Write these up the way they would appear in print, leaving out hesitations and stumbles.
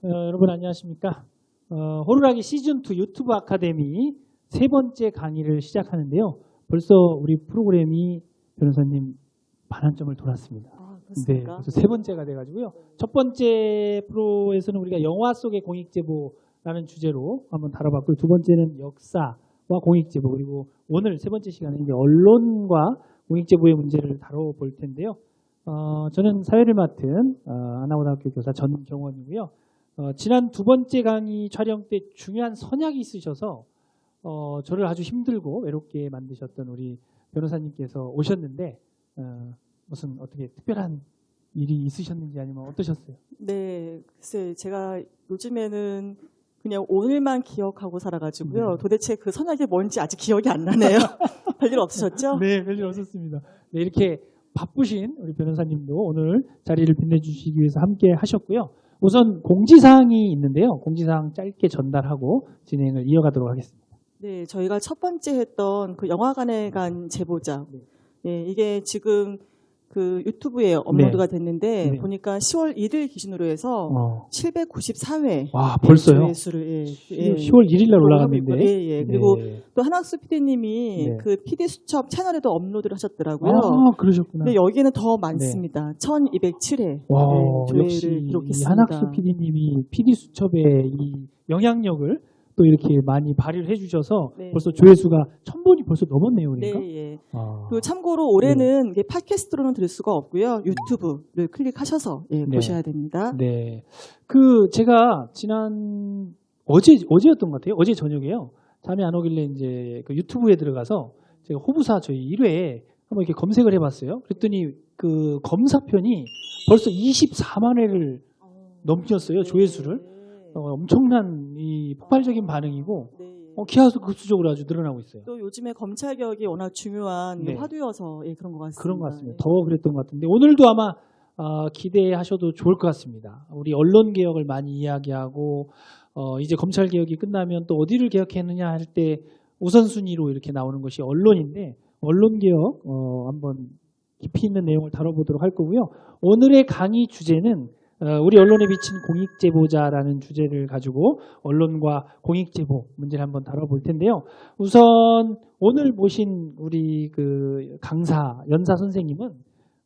여러분 안녕하십니까? 호루라기 시즌2 유튜브 아카데미 세 번째 강의를 시작하는데요. 벌써 우리 프로그램이 변호사님 반환점을 돌았습니다. 네, 그래서 세 번째가 돼가지고요. 첫 번째 프로에서는 우리가 영화 속의 공익제보라는 주제로 한번 다뤄봤고요. 두 번째는 역사와 공익제보, 그리고 오늘 세 번째 시간에 이제 언론과 공익제보의 문제를 다뤄볼 텐데요. 저는 사회를 맡은 안하고등학교 교사 전경원이고요. 지난 두 번째 강의 촬영 때 중요한 선약이 있으셔서 저를 아주 힘들고 외롭게 만드셨던 우리 변호사님께서 오셨는데 무슨 어떻게 특별한 일이 있으셨는지 아니면 어떠셨어요? 네, 글쎄 제가 요즘에는 그냥 오늘만 기억하고 살아가지고요. 네. 도대체 그 선약이 뭔지 아직 기억이 안 나네요. 별일 없으셨죠? 네, 별일 없었습니다. 네, 이렇게 바쁘신 우리 변호사님도 오늘 자리를 빛내주시기 위해서 함께 하셨고요. 우선 공지사항이 있는데요. 공지사항 짧게 전달하고 진행을 이어가도록 하겠습니다. 네, 저희가 첫 번째 했던 그 영화관에 간 제보자. 네, 이게 지금 그 유튜브에 업로드가 됐는데 네. 보니까 10월 1일 기준으로 해서 794회 와, 벌써요? 조회수를 10월 1일 날 올라갔는데. 예. 그리고 네. 또 한학수 PD님이 네. 그 PD 수첩 채널에도 업로드를 하셨더라고요. 아, 그러셨구나. 근데 여기는 더 많습니다. 1207회 와, 조회를 역시 이 기록했습니다. 한학수 PD님이 PD 수첩의 이 영향력을 또 이렇게 많이 발휘를 해주셔서 네. 벌써 조회수가 1000번이 벌써 넘었네요, 그러니까. 네, 예. 아. 그리고 참고로 올해는 이게 팟캐스트로는 들을 수가 없고요. 유튜브를 클릭하셔서 네. 보셔야 됩니다. 네. 그 제가 지난 어제였던 것 같아요. 어제 저녁에요. 잠이 안 오길래 이제 그 유튜브에 들어가서 제가 호부사 저희 1회에 한번 이렇게 검색을 해봤어요. 그랬더니 그 검사편이 벌써 24만 회를 넘겼어요. 조회수를. 엄청난 이 폭발적인 반응이고 기하급수적으로 아주 늘어나고 있어요. 또 요즘에 검찰 개혁이 워낙 중요한 네. 화두여서 그런 것 같습니다. 그런 것 같습니다. 더 그랬던 것 같은데 오늘도 아마 기대하셔도 좋을 것 같습니다. 우리 언론 개혁을 많이 이야기하고 이제 검찰 개혁이 끝나면 또 어디를 개혁했느냐 할 때 우선순위로 이렇게 나오는 것이 언론인데 언론 개혁 한번 깊이 있는 내용을 다뤄보도록 할 거고요. 오늘의 강의 주제는 우리 언론에 비친 공익제보자라는 주제를 가지고 언론과 공익제보 문제를 한번 다뤄볼 텐데요. 우선 오늘 모신 우리 그 강사, 연사 선생님은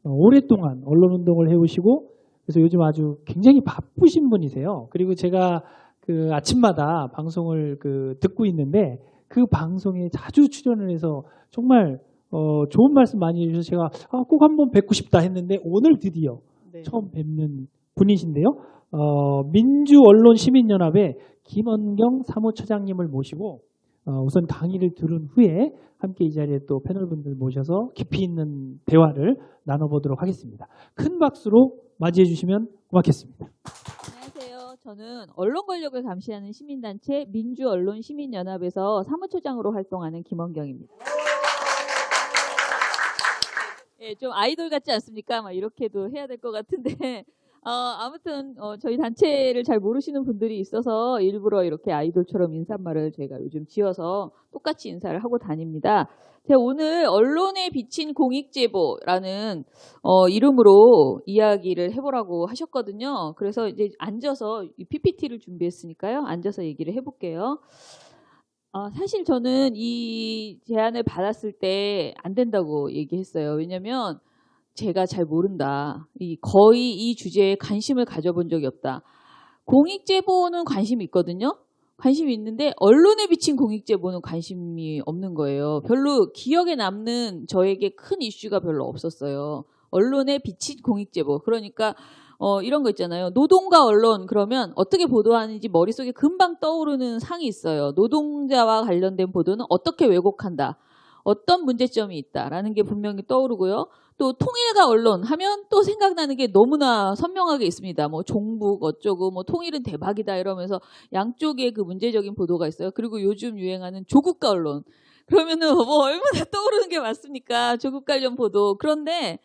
오랫동안 언론운동을 해오시고 그래서 요즘 아주 굉장히 바쁘신 분이세요. 그리고 제가 그 아침마다 방송을 듣고 있는데 그 방송에 자주 출연을 해서 정말 좋은 말씀 많이 해주셔서 제가 꼭 한번 뵙고 싶다 했는데 오늘 드디어 처음 뵙는 분이신데요. 민주언론시민연합의 김원경 사무처장님을 모시고 우선 강의를 들은 후에 함께 이 자리에 또 패널분들 모셔서 깊이 있는 대화를 나눠보도록 하겠습니다. 큰 박수로 맞이해 주시면 고맙겠습니다. 안녕하세요. 저는 언론 권력을 감시하는 시민단체 민주언론시민연합에서 사무처장으로 활동하는 김원경입니다. 예, 좀 아이돌 같지 않습니까? 막 이렇게도 해야 될 것 같은데 아무튼 저희 단체를 잘 모르시는 분들이 있어서 일부러 이렇게 아이돌처럼 인사말을 제가 요즘 지어서 똑같이 인사를 하고 다닙니다. 제가 오늘 언론에 비친 공익제보라는 이름으로 이야기를 해보라고 하셨거든요. 그래서 이제 앉아서 이 PPT를 준비했으니까요. 앉아서 얘기를 해볼게요. 사실 저는 이 제안을 받았을 때 안 된다고 얘기했어요. 왜냐면 제가 잘 모른다. 거의 이 주제에 관심을 가져본 적이 없다. 공익제보는 관심이 있거든요. 관심이 있는데 언론에 비친 공익제보는 관심이 없는 거예요. 별로 기억에 남는 저에게 큰 이슈가 별로 없었어요. 언론에 비친 공익제보. 그러니까 이런 거 있잖아요. 노동과 언론 그러면 어떻게 보도하는지 머릿속에 금방 떠오르는 상이 있어요. 노동자와 관련된 보도는 어떻게 왜곡한다. 어떤 문제점이 있다라는 게 분명히 떠오르고요. 또 통일과 언론 하면 또 생각나는 게 너무나 선명하게 있습니다. 뭐 종북 어쩌고 뭐 통일은 대박이다 이러면서 양쪽에 그 문제적인 보도가 있어요. 그리고 요즘 유행하는 조국과 언론. 그러면은 뭐 얼마나 떠오르는 게 많습니까? 조국 관련 보도. 그런데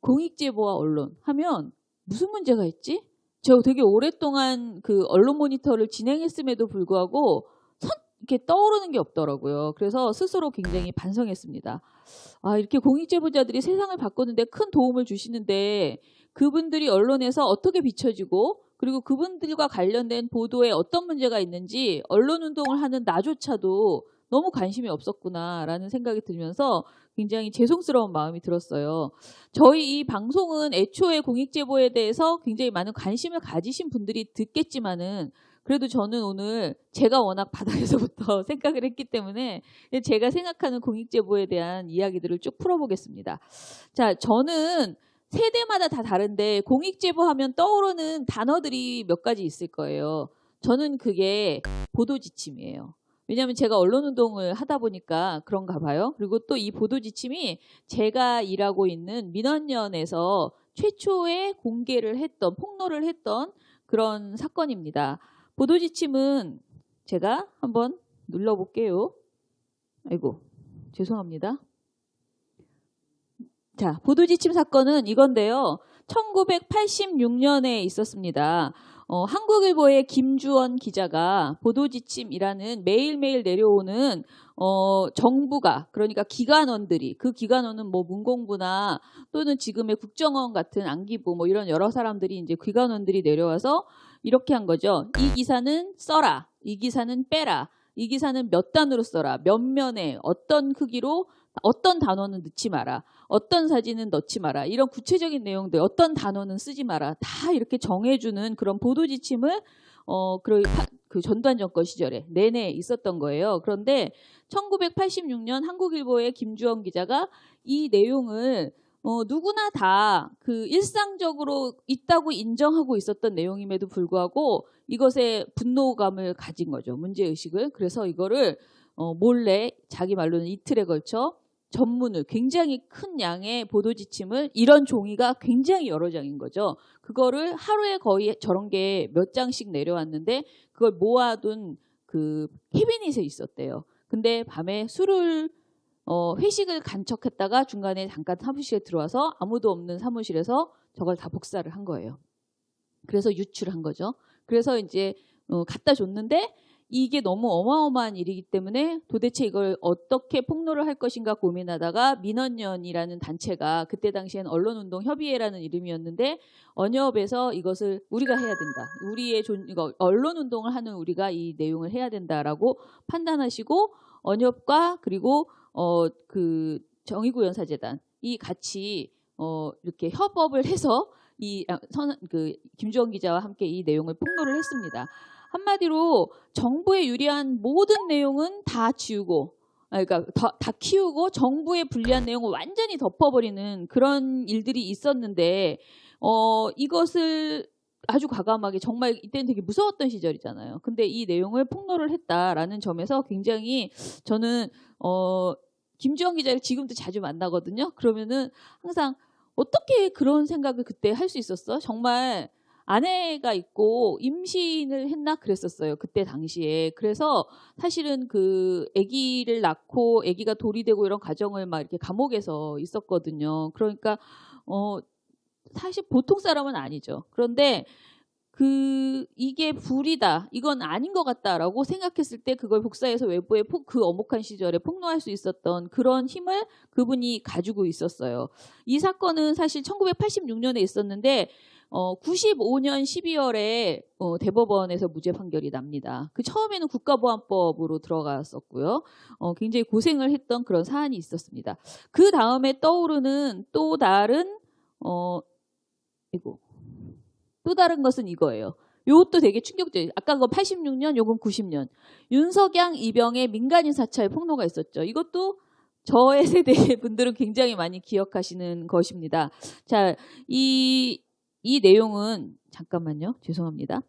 공익제보와 언론 하면 무슨 문제가 있지? 제가 되게 오랫동안 그 언론 모니터를 진행했음에도 불구하고 이렇게 떠오르는 게 없더라고요. 그래서 스스로 굉장히 반성했습니다. 이렇게 공익제보자들이 세상을 바꾸는데 큰 도움을 주시는데 그분들이 언론에서 어떻게 비춰지고 그리고 그분들과 관련된 보도에 어떤 문제가 있는지 언론운동을 하는 나조차도 너무 관심이 없었구나라는 생각이 들면서 굉장히 죄송스러운 마음이 들었어요. 저희 이 방송은 애초에 공익제보에 대해서 굉장히 많은 관심을 가지신 분들이 듣겠지만은 그래도 저는 오늘 제가 워낙 바닥에서부터 생각을 했기 때문에 제가 생각하는 공익제보에 대한 이야기들을 쭉 풀어보겠습니다. 자, 저는 세대마다 다 다른데 공익제보하면 떠오르는 단어들이 몇 가지 있을 거예요. 저는 그게 보도지침이에요. 왜냐하면 제가 언론운동을 하다 보니까 그런가 봐요. 그리고 또 이 보도지침이 제가 일하고 있는 민원연에서 최초에 공개를 했던, 폭로를 했던 그런 사건입니다. 보도지침은 제가 한번 눌러볼게요. 아이고, 죄송합니다. 자, 보도지침 사건은 이건데요. 1986년에 있었습니다. 한국일보의 김주원 기자가 보도지침이라는 매일매일 내려오는 정부가, 그러니까 기관원들이, 그 기관원은 뭐 문공부나 또는 지금의 국정원 같은 안기부 뭐 이런 여러 사람들이 이제 기관원들이 내려와서 이렇게 한 거죠. 이 기사는 써라, 이 기사는 빼라, 이 기사는 몇 단으로 써라, 몇 면에 어떤 크기로 어떤 단어는 넣지 마라, 어떤 사진은 넣지 마라, 이런 구체적인 내용들, 어떤 단어는 쓰지 마라, 다 이렇게 정해주는 그런 보도지침을 그 전두환 정권 시절에 내내 있었던 거예요. 그런데 1986년 한국일보의 김주원 기자가 이 내용을 누구나 다 그 일상적으로 있다고 인정하고 있었던 내용임에도 불구하고 이것에 분노감을 가진 거죠. 문제의식을. 그래서 이거를 몰래 자기 말로는 이틀에 걸쳐 전문을, 굉장히 큰 양의 보도지침을, 이런 종이가 굉장히 여러 장인 거죠. 그거를 하루에 거의 저런 게 몇 장씩 내려왔는데 그걸 모아둔 그 캐비닛에 있었대요. 근데 밤에 회식을 간척했다가 중간에 잠깐 사무실에 들어와서 아무도 없는 사무실에서 저걸 다 복사를 한 거예요. 그래서 유출한 거죠. 그래서 이제 갖다 줬는데 이게 너무 어마어마한 일이기 때문에 도대체 이걸 어떻게 폭로를 할 것인가 고민하다가 민원연이라는 단체가, 그때 당시엔 언론운동협의회라는 이름이었는데, 언협에서 이것을 우리가 해야 된다. 이거 언론운동을 하는 우리가 이 내용을 해야 된다라고 판단하시고, 언협과 그리고 그 정의구현사재단이 같이 이렇게 협업을 해서 그 김주원 기자와 함께 이 내용을 폭로를 했습니다. 한마디로 정부에 유리한 모든 내용은 다 지우고, 그러니까 다 키우고 정부에 불리한 내용을 완전히 덮어버리는 그런 일들이 있었는데, 이것을 아주 과감하게, 정말 이때는 되게 무서웠던 시절이잖아요. 근데 이 내용을 폭로를 했다라는 점에서 굉장히 저는 김주원 기자를 지금도 자주 만나거든요. 그러면은 항상 어떻게 그런 생각을 그때 할 수 있었어? 정말 아내가 있고 임신을 했나 그랬었어요. 그때 당시에. 그래서 사실은 그 아기를 낳고 아기가 돌이 되고 이런 과정을 막 이렇게 감옥에서 있었거든요. 그러니까 사실 보통 사람은 아니죠. 그런데 이게 불이다, 이건 아닌 것 같다라고 생각했을 때 그걸 복사해서 외부에 그 엄혹한 시절에 폭로할 수 있었던 그런 힘을 그분이 가지고 있었어요. 이 사건은 사실 1986년에 있었는데 95년 12월에 대법원에서 무죄 판결이 납니다. 그 처음에는 국가보안법으로 들어갔었고요. 굉장히 고생을 했던 그런 사안이 있었습니다. 그 다음에 떠오르는 또 다른 또 다른 것은 이거예요. 이것도 되게 충격적이에요. 아까 그거 86년, 요건 90년. 윤석양, 이병의 민간인 사찰 폭로가 있었죠. 이것도 저의 세대 분들은 굉장히 많이 기억하시는 것입니다. 자, 이 내용은, 잠깐만요. 죄송합니다.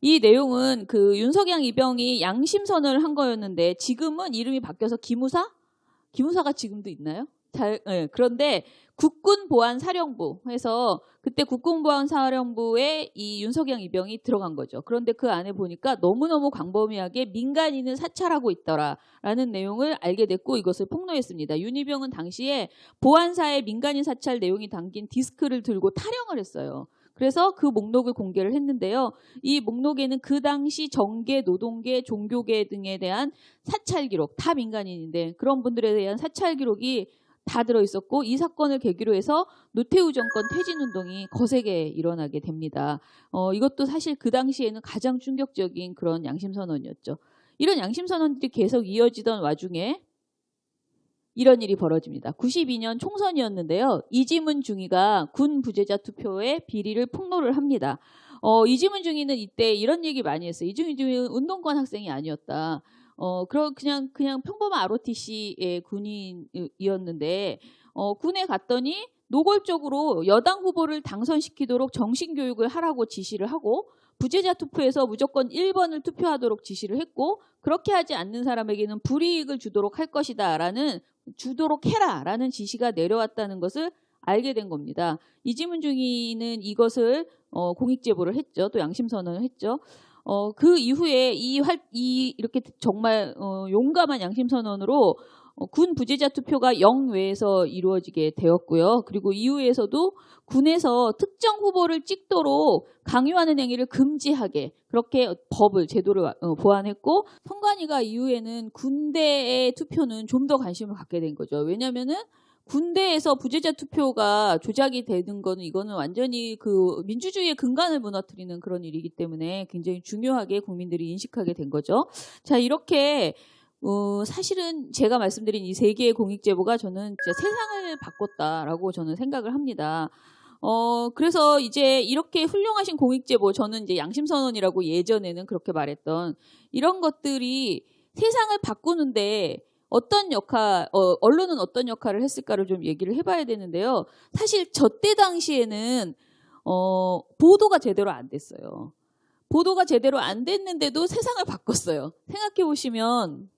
이 내용은 그 윤석양, 이병이 양심선언을 한 거였는데 지금은 이름이 바뀌어서 기무사가 지금도 있나요? 네, 그런데 국군보안사령부 해서 그때 국군보안사령부에 이 윤석양, 이병이 들어간 거죠. 그런데 그 안에 보니까 너무너무 광범위하게 민간인을 사찰하고 있더라라는 내용을 알게 됐고 이것을 폭로했습니다. 윤이병은 당시에 보안사의 민간인 사찰 내용이 담긴 디스크를 들고 타령을 했어요. 그래서 그 목록을 공개를 했는데요. 이 목록에는 그 당시 정계, 노동계, 종교계 등에 대한 사찰 기록, 다 민간인인데 그런 분들에 대한 사찰 기록이 다 들어있었고 이 사건을 계기로 해서 노태우 정권 퇴진운동이 거세게 일어나게 됩니다. 이것도 사실 그 당시에는 가장 충격적인 그런 양심선언이었죠. 이런 양심선언들이 계속 이어지던 와중에 이런 일이 벌어집니다. 92년 총선이었는데요. 이지문 중위가 군 부재자 투표에 비리를 폭로를 합니다. 이지문 중위는 이때 이런 얘기 많이 했어요. 이지문 중위는 운동권 학생이 아니었다. 그냥 평범한 ROTC의 군인이었는데, 군에 갔더니 노골적으로 여당 후보를 당선시키도록 정신교육을 하라고 지시를 하고, 부재자 투표에서 무조건 1번을 투표하도록 지시를 했고, 그렇게 하지 않는 사람에게는 불이익을 주도록 할 것이다. 주도록 해라. 라는 지시가 내려왔다는 것을 알게 된 겁니다. 이지문 중위는 이것을 공익제보를 했죠. 또 양심선언을 했죠. 그 이후에 이렇게 정말 용감한 양심선언으로 군 부재자 투표가 영외에서 이루어지게 되었고요. 그리고 이후에서도 군에서 특정 후보를 찍도록 강요하는 행위를 금지하게 그렇게 제도를 보완했고, 선관위가 이후에는 군대의 투표는 좀 더 관심을 갖게 된 거죠. 왜냐하면은 군대에서 부재자 투표가 조작이 되는 거는 이거는 완전히 그 민주주의의 근간을 무너뜨리는 그런 일이기 때문에 굉장히 중요하게 국민들이 인식하게 된 거죠. 자, 이렇게 사실은 제가 말씀드린 이 세 개의 공익제보가 저는 진짜 세상을 바꿨다라고 저는 생각을 합니다. 그래서 이제 이렇게 훌륭하신 공익제보, 저는 이제 양심선언이라고 예전에는 그렇게 말했던 이런 것들이 세상을 바꾸는데 언론은 어떤 역할을 했을까를 좀 얘기를 해봐야 되는데요. 사실 저때 당시에는 보도가 제대로 안 됐어요. 보도가 제대로 안 됐는데도 세상을 바꿨어요. 생각해 보시면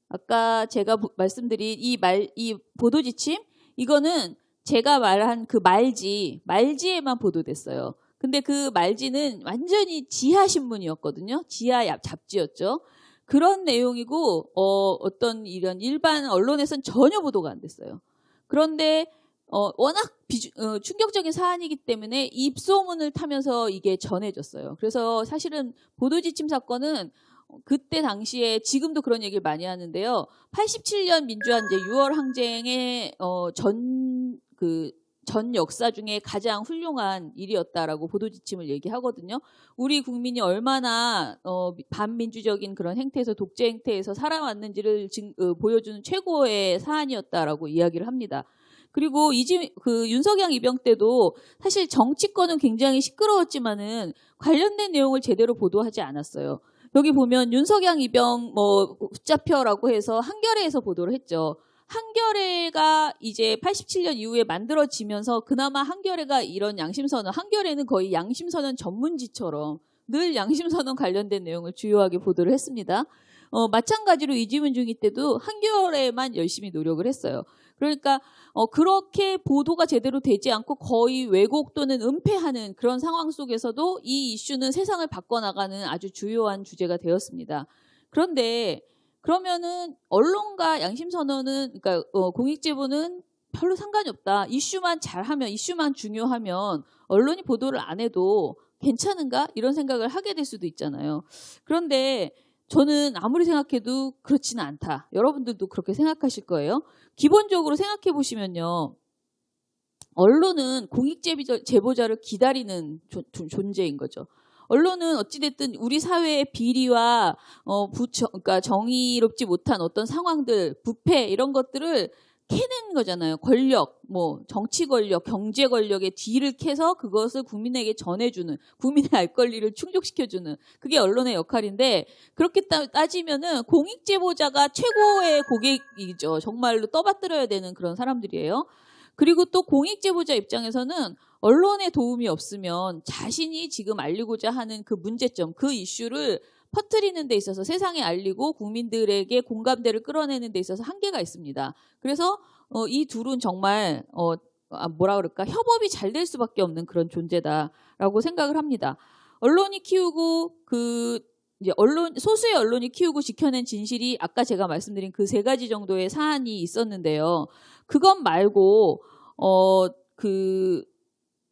아까 제가 말씀드린 이 보도 지침, 이거는 제가 말한 그 말지에만 보도됐어요. 근데 그 말지는 완전히 지하 신문이었거든요. 지하 잡지였죠. 그런 내용이고 어떤 이런 일반 언론에서는 전혀 보도가 안 됐어요. 그런데 워낙 충격적인 사안이기 때문에 입소문을 타면서 이게 전해졌어요. 그래서 사실은 보도지침 사건은 그때 당시에, 지금도 그런 얘기를 많이 하는데요. 87년 민주화제 6월 항쟁의 전 역사 중에 가장 훌륭한 일이었다라고 보도지침을 얘기하거든요. 우리 국민이 얼마나 반민주적인 그런 행태에서, 독재 행태에서 살아왔는지를 보여주는 최고의 사안이었다라고 이야기를 합니다. 그리고 윤석열 입영 때도 사실 정치권은 굉장히 시끄러웠지만은 관련된 내용을 제대로 보도하지 않았어요. 여기 보면 윤석열 입영 붙잡혀라고 해서 한겨레에서 보도를 했죠. 한겨레가 이제 87년 이후에 만들어지면서 그나마 한겨레가 이런 양심선언, 한겨레는 거의 양심선언 전문지처럼 늘 양심선언 관련된 내용을 주요하게 보도를 했습니다. 마찬가지로 이지문 중위 때도 한겨레만 열심히 노력을 했어요. 그러니까 그렇게 보도가 제대로 되지 않고 거의 왜곡 또는 은폐하는 그런 상황 속에서도 이 이슈는 세상을 바꿔나가는 아주 주요한 주제가 되었습니다. 그런데 그러면은 언론과 양심선언은, 그러니까 공익제보는 별로 상관이 없다. 이슈만 잘하면, 이슈만 중요하면 언론이 보도를 안 해도 괜찮은가? 이런 생각을 하게 될 수도 있잖아요. 그런데 저는 아무리 생각해도 그렇지는 않다. 여러분들도 그렇게 생각하실 거예요. 기본적으로 생각해 보시면요. 언론은 공익제보자를 기다리는 존재인 거죠. 언론은 어찌됐든 우리 사회의 비리와 그러니까 정의롭지 못한 어떤 상황들, 부패 이런 것들을 캐는 거잖아요. 권력, 정치 권력, 경제 권력의 뒤를 캐서 그것을 국민에게 전해주는, 국민의 알 권리를 충족시켜주는, 그게 언론의 역할인데, 그렇게 따지면은 공익제보자가 최고의 고객이죠. 정말로 떠받들어야 되는 그런 사람들이에요. 그리고 또 공익제보자 입장에서는 언론의 도움이 없으면 자신이 지금 알리고자 하는 그 문제점, 그 이슈를 퍼뜨리는 데 있어서, 세상에 알리고 국민들에게 공감대를 끌어내는 데 있어서 한계가 있습니다. 그래서 이 둘은 정말 협업이 잘 될 수밖에 없는 그런 존재다라고 생각을 합니다. 언론이 키우고 이제 소수의 언론이 키우고 지켜낸 진실이 아까 제가 말씀드린 그 세 가지 정도의 사안이 있었는데요. 그것 말고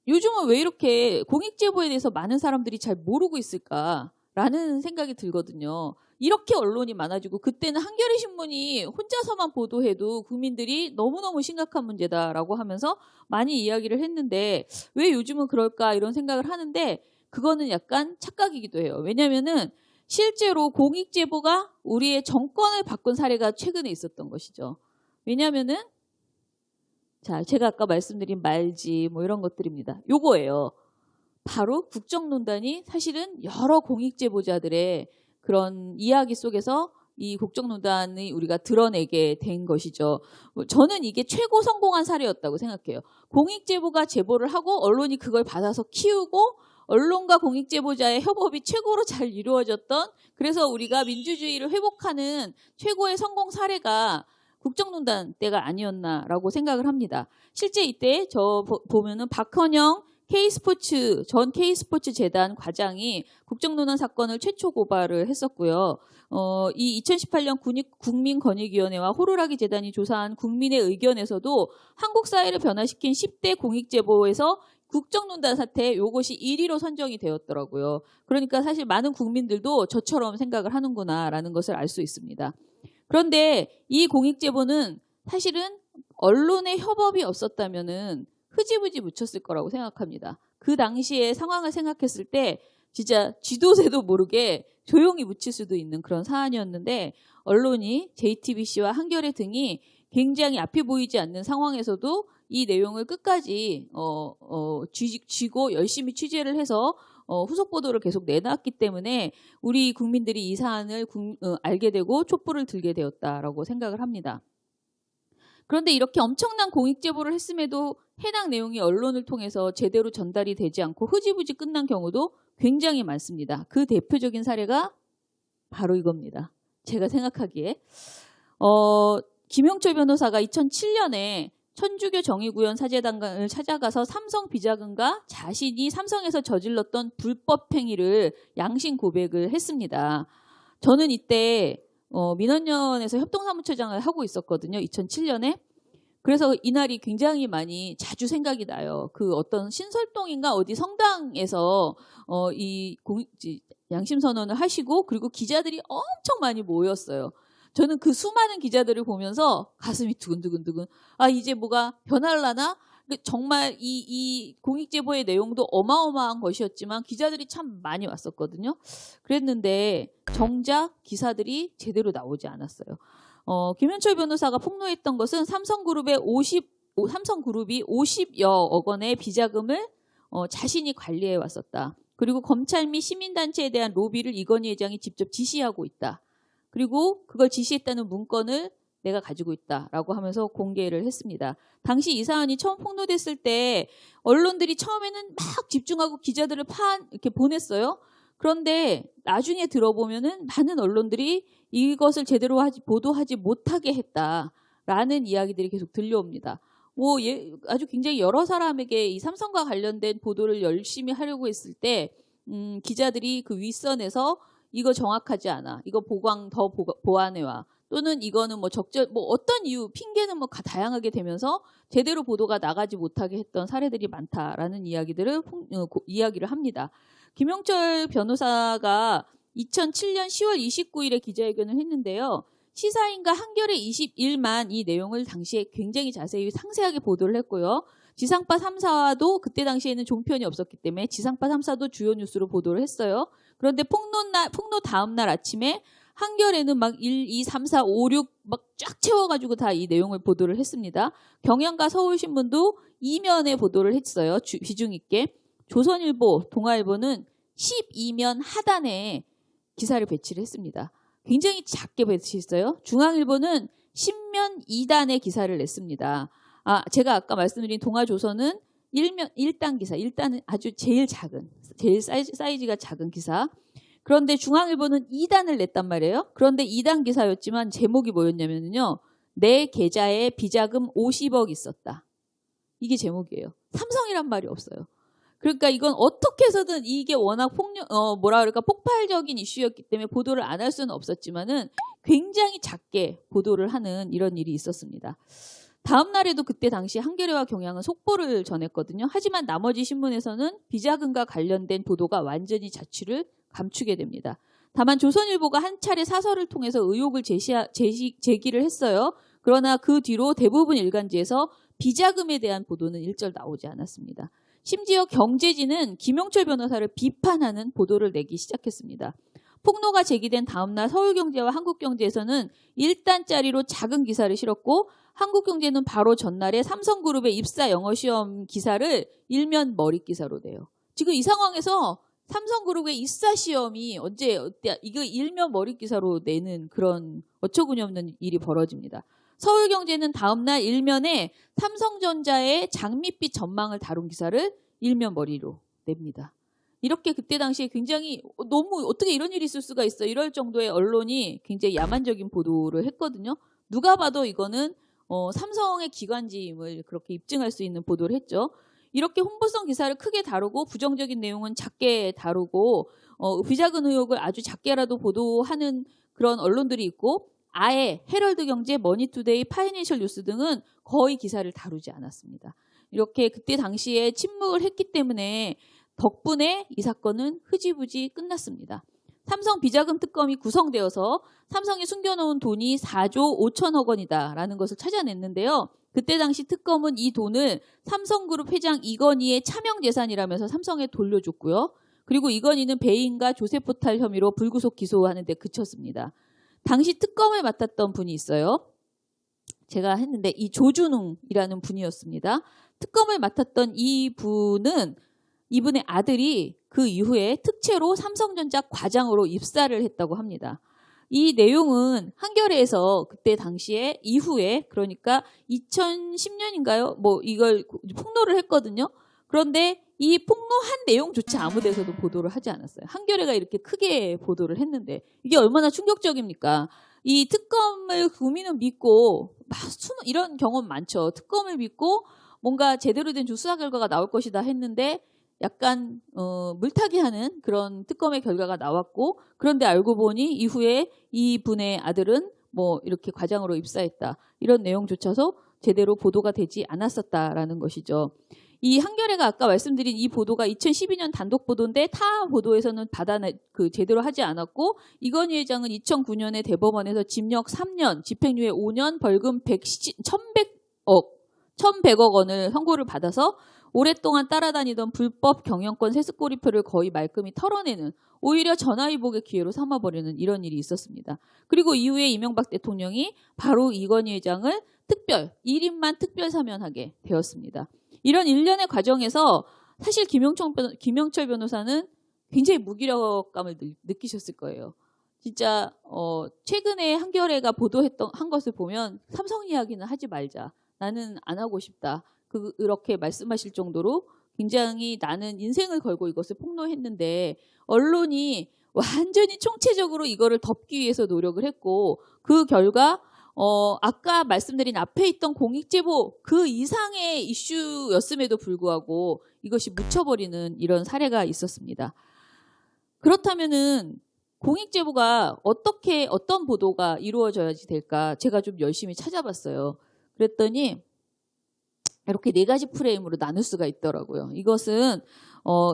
요즘은 왜 이렇게 공익제보에 대해서 많은 사람들이 잘 모르고 있을까라는 생각이 들거든요. 이렇게 언론이 많아지고 그때는 한겨레 신문이 혼자서만 보도해도 국민들이 너무너무 심각한 문제다라고 하면서 많이 이야기를 했는데 왜 요즘은 그럴까 이런 생각을 하는데 그거는 약간 착각이기도 해요. 왜냐하면은 실제로 공익제보가 우리의 정권을 바꾼 사례가 최근에 있었던 것이죠. 왜냐하면은 자, 제가 아까 말씀드린 말지 뭐 이런 것들입니다. 요거예요. 바로 국정농단이 사실은 여러 공익제보자들의 그런 이야기 속에서 이 국정농단을 우리가 드러내게 된 것이죠. 저는 이게 최고 성공한 사례였다고 생각해요. 공익제보가 제보를 하고 언론이 그걸 받아서 키우고 언론과 공익제보자의 협업이 최고로 잘 이루어졌던 그래서 우리가 민주주의를 회복하는 최고의 성공 사례가 국정농단 때가 아니었나라고 생각을 합니다. 실제 이때 보면은 박헌영 전 K스포츠 재단 과장이 국정농단 사건을 최초 고발을 했었고요. 이 2018년 국민권익위원회와 호루라기 재단이 조사한 국민의 의견에서도 한국 사회를 변화시킨 10대 공익제보에서 국정농단 사태 이것이 1위로 선정이 되었더라고요. 그러니까 사실 많은 국민들도 저처럼 생각을 하는구나라는 것을 알 수 있습니다. 그런데 이 공익제보는 사실은 언론의 협업이 없었다면은 흐지부지 묻혔을 거라고 생각합니다. 그 당시의 상황을 생각했을 때 진짜 쥐도새도 모르게 조용히 묻힐 수도 있는 그런 사안이었는데 언론이 JTBC와 한겨레 등이 굉장히 앞이 보이지 않는 상황에서도 이 내용을 끝까지 쥐고 열심히 취재를 해서 후속 보도를 계속 내놨기 때문에 우리 국민들이 이 사안을 알게 되고 촛불을 들게 되었다라고 생각을 합니다. 그런데 이렇게 엄청난 공익제보를 했음에도 해당 내용이 언론을 통해서 제대로 전달이 되지 않고 흐지부지 끝난 경우도 굉장히 많습니다. 그 대표적인 사례가 바로 이겁니다. 제가 생각하기에 김영철 변호사가 2007년에 천주교 정의구현 사제단을 찾아가서 삼성 비자금과 자신이 삼성에서 저질렀던 불법 행위를 양심 고백을 했습니다. 저는 이때 민원연에서 협동사무처장을 하고 있었거든요. 2007년에. 그래서 이날이 굉장히 많이 자주 생각이 나요. 그 어떤 신설동인가 어디 성당에서 이 양심선언을 하시고 그리고 기자들이 엄청 많이 모였어요. 저는 그 수많은 기자들을 보면서 가슴이 두근두근두근. 아, 이제 뭐가 변할라나? 정말 이 공익제보의 내용도 어마어마한 것이었지만 기자들이 참 많이 왔었거든요. 그랬는데 정작 기사들이 제대로 나오지 않았어요. 김현철 변호사가 폭로했던 것은 삼성그룹이 50여억 원의 비자금을 자신이 관리해 왔었다. 그리고 검찰 및 시민단체에 대한 로비를 이건희 회장이 직접 지시하고 있다. 그리고 그걸 지시했다는 문건을 내가 가지고 있다라고 하면서 공개를 했습니다. 당시 이 사안이 처음 폭로됐을 때 언론들이 처음에는 막 집중하고 기자들을 이렇게 보냈어요. 그런데 나중에 들어보면은 많은 언론들이 이것을 제대로 보도하지 못하게 했다라는 이야기들이 계속 들려옵니다. 아주 굉장히 여러 사람에게 이 삼성과 관련된 보도를 열심히 하려고 했을 때 기자들이 그 윗선에서 이거 정확하지 않아. 이거 더 보완해와. 또는 이거는 어떤 이유, 핑계는 다양하게 되면서 제대로 보도가 나가지 못하게 했던 사례들이 많다라는 이야기를 합니다. 김영철 변호사가 2007년 10월 29일에 기자회견을 했는데요. 시사인과 한겨레 21만 이 내용을 당시에 굉장히 자세히 상세하게 보도를 했고요. 지상파 3사도 그때 당시에는 종편이 없었기 때문에 지상파 3사도 주요 뉴스로 보도를 했어요. 그런데 폭로 다음 날 아침에 한겨레는 1, 2, 3, 4, 5, 6 쫙 채워가지고 다 이 내용을 보도를 했습니다. 경향과 서울신문도 이면에 보도를 했어요. 비중 있게. 조선일보, 동아일보는 12면 하단에 기사를 배치를 했습니다. 굉장히 작게 배치했어요. 중앙일보는 10면 2단에 기사를 냈습니다. 제가 아까 말씀드린 동아조선은 1단 기사, 1단은 아주 제일 사이즈가 작은 기사. 그런데 중앙일보는 2단을 냈단 말이에요. 그런데 2단 기사였지만 제목이 뭐였냐면요. 내 계좌에 비자금 50억 있었다. 이게 제목이에요. 삼성이란 말이 없어요. 그러니까 이건 어떻게 해서든 이게 워낙 폭발적인 이슈였기 때문에 보도를 안 할 수는 없었지만은 굉장히 작게 보도를 하는 이런 일이 있었습니다. 다음 날에도 그때 당시 한겨레와 경향은 속보를 전했거든요. 하지만 나머지 신문에서는 비자금과 관련된 보도가 완전히 자취를 감추게 됩니다. 다만 조선일보가 한 차례 사설을 통해서 의혹을 제기를 했어요. 그러나 그 뒤로 대부분 일간지에서 비자금에 대한 보도는 일절 나오지 않았습니다. 심지어 경제지는 김영철 변호사를 비판하는 보도를 내기 시작했습니다. 폭로가 제기된 다음날 서울경제와 한국경제에서는 1단짜리로 작은 기사를 실었고 한국경제는 바로 전날에 삼성그룹의 입사 영어시험 기사를 일면 머릿기사로 내요. 지금 이 상황에서 삼성그룹의 입사 시험이 이거 일면 머릿기사로 내는 그런 어처구니없는 일이 벌어집니다. 서울경제는 다음날 일면에 삼성전자의 장밋빛 전망을 다룬 기사를 일면 머리로 냅니다. 이렇게 그때 당시에 굉장히 너무 어떻게 이런 일이 있을 수가 있어 이럴 정도의 언론이 굉장히 야만적인 보도를 했거든요. 누가 봐도 이거는 삼성의 기관지임을 그렇게 입증할 수 있는 보도를 했죠. 이렇게 홍보성 기사를 크게 다루고 부정적인 내용은 작게 다루고 비자금 의혹을 아주 작게라도 보도하는 그런 언론들이 있고 아예 헤럴드 경제, 머니투데이, 파이낸셜 뉴스 등은 거의 기사를 다루지 않았습니다. 이렇게 그때 당시에 침묵을 했기 때문에 덕분에 이 사건은 흐지부지 끝났습니다. 삼성 비자금 특검이 구성되어서 삼성이 숨겨놓은 돈이 4조 5천억 원이다라는 것을 찾아냈는데요. 그때 당시 특검은 이 돈을 삼성그룹 회장 이건희의 차명재산이라면서 삼성에 돌려줬고요. 그리고 이건희는 배임과 조세포탈 혐의로 불구속 기소하는 데 그쳤습니다. 당시 특검을 맡았던 분이 있어요. 제가 했는데 이 조준웅이라는 분이었습니다. 특검을 맡았던 이분의 아들이 그 이후에 특채로 삼성전자 과장으로 입사를 했다고 합니다. 이 내용은 한겨레에서 그때 당시에 이후에 그러니까 2010년인가요? 이걸 폭로를 했거든요. 그런데 이 폭로한 내용조차 아무 데서도 보도를 하지 않았어요. 한겨레가 이렇게 크게 보도를 했는데 이게 얼마나 충격적입니까? 이 특검을 국민은 믿고 이런 경험 많죠. 특검을 믿고 뭔가 제대로 된 수사 결과가 나올 것이다 했는데 약간 물타기하는 그런 특검의 결과가 나왔고 그런데 알고 보니 이후에 이분의 아들은 이렇게 과장으로 입사했다. 이런 내용조차도 제대로 보도가 되지 않았었다라는 것이죠. 이 한겨레가 아까 말씀드린 이 보도가 2012년 단독 보도인데 타 보도에서는 제대로 하지 않았고 이건희 회장은 2009년에 대법원에서 징역 3년, 집행유예 5년, 벌금 1,100억 원을 선고를 받아서 오랫동안 따라다니던 불법 경영권 세습고리표를 거의 말끔히 털어내는 오히려 전화위복의 기회로 삼아버리는 이런 일이 있었습니다. 그리고 이후에 이명박 대통령이 바로 이건희 회장을 1인만 특별 사면하게 되었습니다. 이런 일련의 과정에서 사실 김영철 변호사는 굉장히 무기력감을 느끼셨을 거예요. 진짜 최근에 한겨레가 한 것을 보면 삼성 이야기는 하지 말자. 나는 안 하고 싶다. 그렇게 말씀하실 정도로 굉장히 나는 인생을 걸고 이것을 폭로했는데 언론이 완전히 총체적으로 이거를 덮기 위해서 노력을 했고 그 결과 아까 말씀드린 앞에 있던 공익제보 그 이상의 이슈였음에도 불구하고 이것이 묻혀버리는 이런 사례가 있었습니다. 그렇다면은 공익제보가 어떤 보도가 이루어져야지 될까 제가 좀 열심히 찾아봤어요. 그랬더니 이렇게 4가지 프레임으로 나눌 수가 있더라고요. 이것은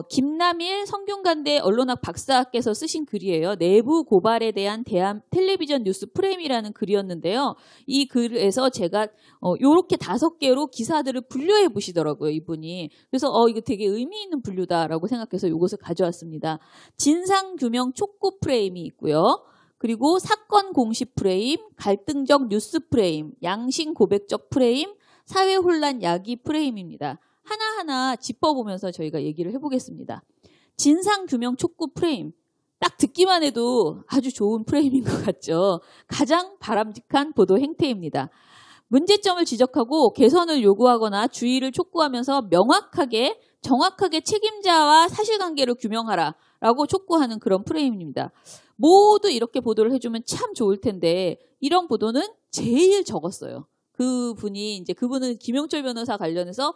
김남일 성균관대 언론학 박사께서 쓰신 글이에요. 내부 고발에 대한 대한 텔레비전 뉴스 프레임이라는 글이었는데요. 이 글에서 제가 요렇게 5개로 기사들을 분류해 보시더라고요. 이분이. 그래서 이거 되게 의미 있는 분류다라고 생각해서 이것을 가져왔습니다. 진상규명 촉구 프레임이 있고요. 그리고 사건 공시 프레임, 갈등적 뉴스 프레임, 양심 고백적 프레임, 사회 혼란 야기 프레임입니다. 하나하나 짚어보면서 저희가 얘기를 해보겠습니다. 진상규명 촉구 프레임. 딱 듣기만 해도 아주 좋은 프레임인 것 같죠. 가장 바람직한 보도 행태입니다. 문제점을 지적하고 개선을 요구하거나 주의를 촉구하면서 명확하게 정확하게 책임자와 사실관계를 규명하라 라고 촉구하는 그런 프레임입니다. 모두 이렇게 보도를 해주면 참 좋을 텐데 이런 보도는 제일 적었어요. 그분은 김영철 변호사 관련해서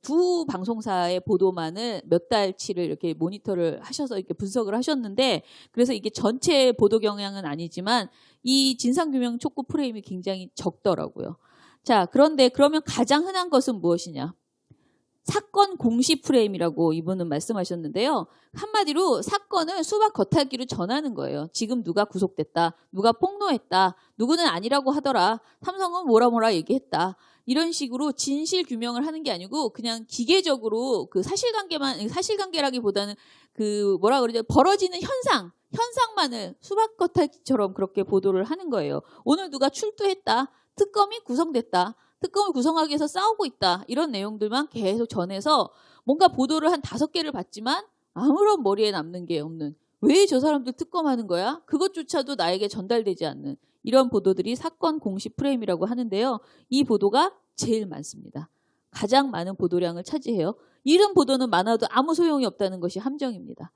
두 방송사의 보도만을 몇 달치를 이렇게 모니터를 하셔서 이렇게 분석을 하셨는데 그래서 이게 전체 보도 경향은 아니지만 이 진상규명 촉구 프레임이 굉장히 적더라고요. 자, 그런데 그러면 가장 흔한 것은 무엇이냐? 사건 공시 프레임이라고 이분은 말씀하셨는데요. 한마디로 사건을 수박 겉핥기로 전하는 거예요. 지금 누가 구속됐다, 누가 폭로했다, 누구는 아니라고 하더라, 삼성은 뭐라 얘기했다. 이런 식으로 진실 규명을 하는 게 아니고 그냥 기계적으로 그 사실관계라기보다는 그 뭐라 그러죠? 벌어지는 현상만을 수박 겉핥기처럼 그렇게 보도를 하는 거예요. 오늘 누가 출두했다, 특검이 구성됐다, 특검을 구성하기 위해서 싸우고 있다, 이런 내용들만 계속 전해서 뭔가 보도를 한 5개를 받지만 아무런 머리에 남는 게 없는, 왜 저 사람들 특검하는 거야? 그것조차도 나에게 전달되지 않는 이런 보도들이 사건 공시 프레임이라고 하는데요. 이 보도가 제일 많습니다. 가장 많은 보도량을 차지해요. 이런 보도는 많아도 아무 소용이 없다는 것이 함정입니다.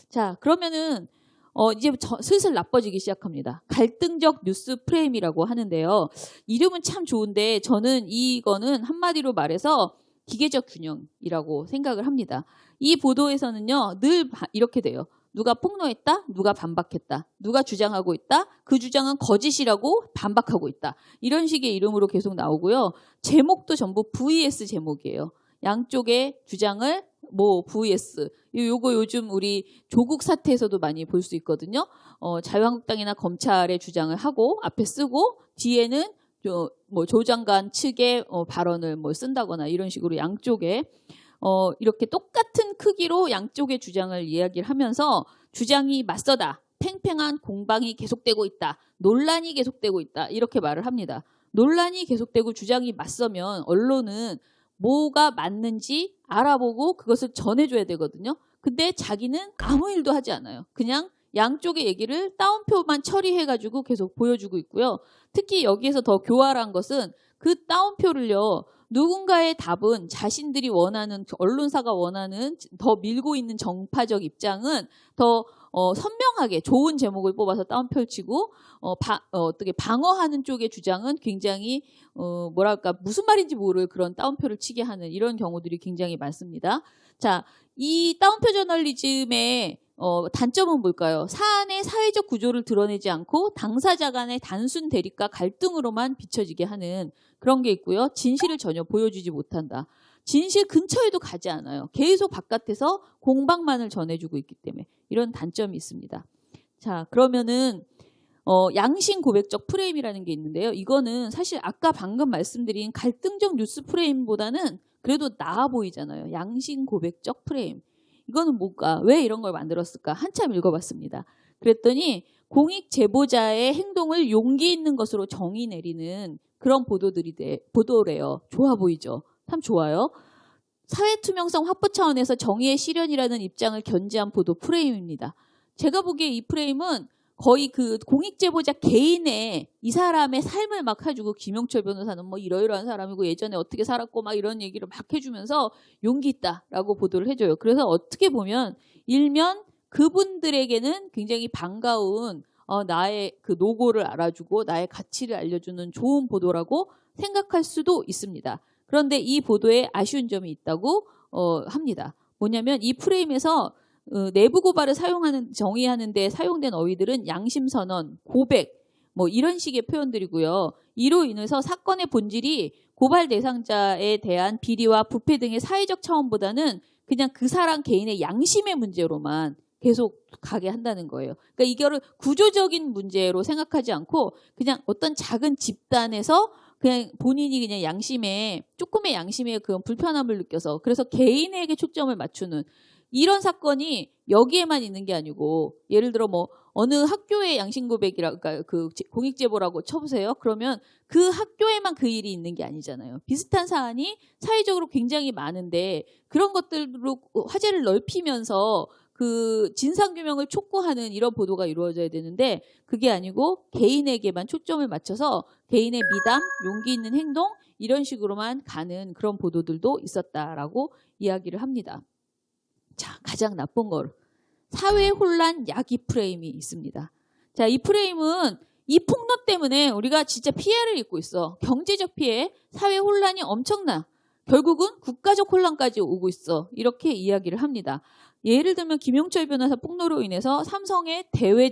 자, 그러면은 이제 슬슬 나빠지기 시작합니다. 갈등적 뉴스 프레임이라고 하는데요. 이름은 참 좋은데 저는 이거는 한마디로 말해서 기계적 균형이라고 생각을 합니다. 이 보도에서는요, 늘 이렇게 돼요. 누가 폭로했다, 누가 반박했다, 누가 주장하고 있다, 그 주장은 거짓이라고 반박하고 있다. 이런 식의 이름으로 계속 나오고요. 제목도 전부 VS 제목이에요. 양쪽의 주장을 vs. 요거 요즘 우리 조국 사태에서도 많이 볼 수 있거든요. 자유한국당이나 검찰의 주장을 하고 앞에 쓰고 뒤에는 조 장관 측의 발언을 쓴다거나 이런 식으로 양쪽에 이렇게 똑같은 크기로 양쪽의 주장을 이야기를 하면서 주장이 맞서다, 팽팽한 공방이 계속되고 있다, 논란이 계속되고 있다, 이렇게 말을 합니다. 논란이 계속되고 주장이 맞서면 언론은 뭐가 맞는지 알아보고 그것을 전해줘야 되거든요. 근데 자기는 아무 일도 하지 않아요. 그냥 양쪽의 얘기를 따옴표만 처리해가지고 계속 보여주고 있고요. 특히 여기에서 더 교활한 것은 그 따옴표를요, 누군가의 답은 자신들이 원하는, 언론사가 원하는 더 밀고 있는 정파적 입장은 더 선명하게 좋은 제목을 뽑아서 따옴표를 치고 어떻게 방어하는 쪽의 주장은 굉장히 무슨 말인지 모를 그런 따옴표를 치게 하는 이런 경우들이 굉장히 많습니다. 자, 이 따옴표 저널리즘의 단점은 뭘까요? 사안의 사회적 구조를 드러내지 않고 당사자 간의 단순 대립과 갈등으로만 비춰지게 하는 그런 게 있고요. 진실을 전혀 보여주지 못한다. 진실 근처에도 가지 않아요. 계속 바깥에서 공방만을 전해주고 있기 때문에 이런 단점이 있습니다. 자, 그러면은 양심 고백적 프레임이라는 게 있는데요. 이거는 사실 아까 방금 말씀드린 갈등적 뉴스 프레임보다는 그래도 나아 보이잖아요. 양심 고백적 프레임. 이거는 뭘까? 왜 이런 걸 만들었을까? 한참 읽어봤습니다. 그랬더니 공익 제보자의 행동을 용기 있는 것으로 정의 내리는 그런 보도래요. 좋아 보이죠? 참 좋아요. 사회투명성 확보 차원에서 정의의 실현이라는 입장을 견지한 보도 프레임입니다. 제가 보기에 이 프레임은 거의 그 공익제보자 개인의 이 사람의 삶을 막 해주고, 김영철 변호사는 뭐 이러이러한 사람이고 예전에 어떻게 살았고 막 이런 얘기를 막 해주면서 용기 있다라고 보도를 해줘요. 그래서 어떻게 보면 일면 그분들에게는 굉장히 반가운 나의 그 노고를 알아주고 나의 가치를 알려주는 좋은 보도라고 생각할 수도 있습니다. 그런데 이 보도에 아쉬운 점이 있다고 합니다. 뭐냐면 이 프레임에서 내부 고발을 정의하는 데 사용된 어휘들은 양심선언, 고백, 뭐 이런 식의 표현들이고요. 이로 인해서 사건의 본질이 고발 대상자에 대한 비리와 부패 등의 사회적 차원보다는 그냥 그 사람 개인의 양심의 문제로만 계속 가게 한다는 거예요. 그러니까 이거를 구조적인 문제로 생각하지 않고 그냥 어떤 작은 집단에서 그냥 본인이 그냥 조금의 양심에 그런 불편함을 느껴서 그래서 개인에게 초점을 맞추는 이런 사건이 여기에만 있는 게 아니고, 예를 들어 뭐 어느 학교의 양심 고백이라, 그러니까 그 공익 제보라고 쳐보세요. 그러면 그 학교에만 그 일이 있는 게 아니잖아요. 비슷한 사안이 사회적으로 굉장히 많은데 그런 것들로 화제를 넓히면서 그 진상규명을 촉구하는 이런 보도가 이루어져야 되는데 그게 아니고 개인에게만 초점을 맞춰서 개인의 미담, 용기 있는 행동 이런 식으로만 가는 그런 보도들도 있었다라고 이야기를 합니다. 자, 가장 나쁜 걸 사회 혼란 야기 프레임이 있습니다. 자, 이 프레임은 이 폭로 때문에 우리가 진짜 피해를 입고 있어. 경제적 피해, 사회 혼란이 엄청나. 결국은 국가적 혼란까지 오고 있어. 이렇게 이야기를 합니다. 예를 들면 김용철 변호사 폭로로 인해서 삼성의 대외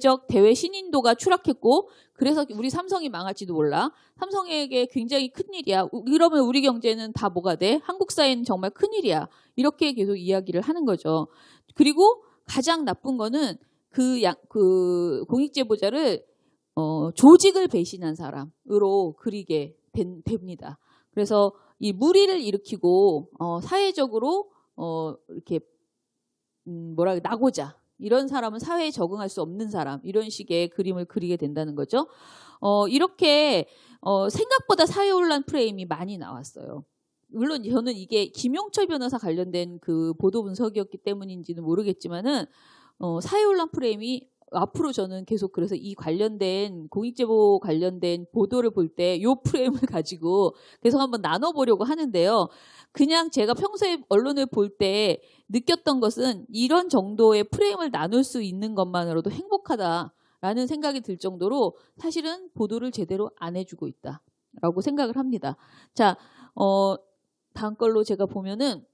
신인도가 추락했고 그래서 우리 삼성이 망할지도 몰라. 삼성에게 굉장히 큰일이야. 그러면 우리 경제는 다 뭐가 돼? 한국 사회는 정말 큰일이야. 이렇게 계속 이야기를 하는 거죠. 그리고 가장 나쁜 거는 그 공익제보자를 조직을 배신한 사람으로 그리게 됩니다. 그래서 이 무리를 일으키고 사회적으로 이렇게 나고자 이런 사람은 사회에 적응할 수 없는 사람 이런 식의 그림을 그리게 된다는 거죠. 이렇게 생각보다 사회혼란 프레임이 많이 나왔어요. 물론 저는 이게 김용철 변호사 관련된 그 보도 분석이었기 때문인지는 모르겠지만은 사회혼란 프레임이 앞으로 저는 계속 그래서 이 관련된 공익제보 관련된 보도를 볼 때 이 프레임을 가지고 계속 한번 나눠보려고 하는데요. 그냥 제가 평소에 언론을 볼 때 느꼈던 것은 이런 정도의 프레임을 나눌 수 있는 것만으로도 행복하다라는 생각이 들 정도로 사실은 보도를 제대로 안 해주고 있다라고 생각을 합니다. 자, 다음 걸로 제가 보면은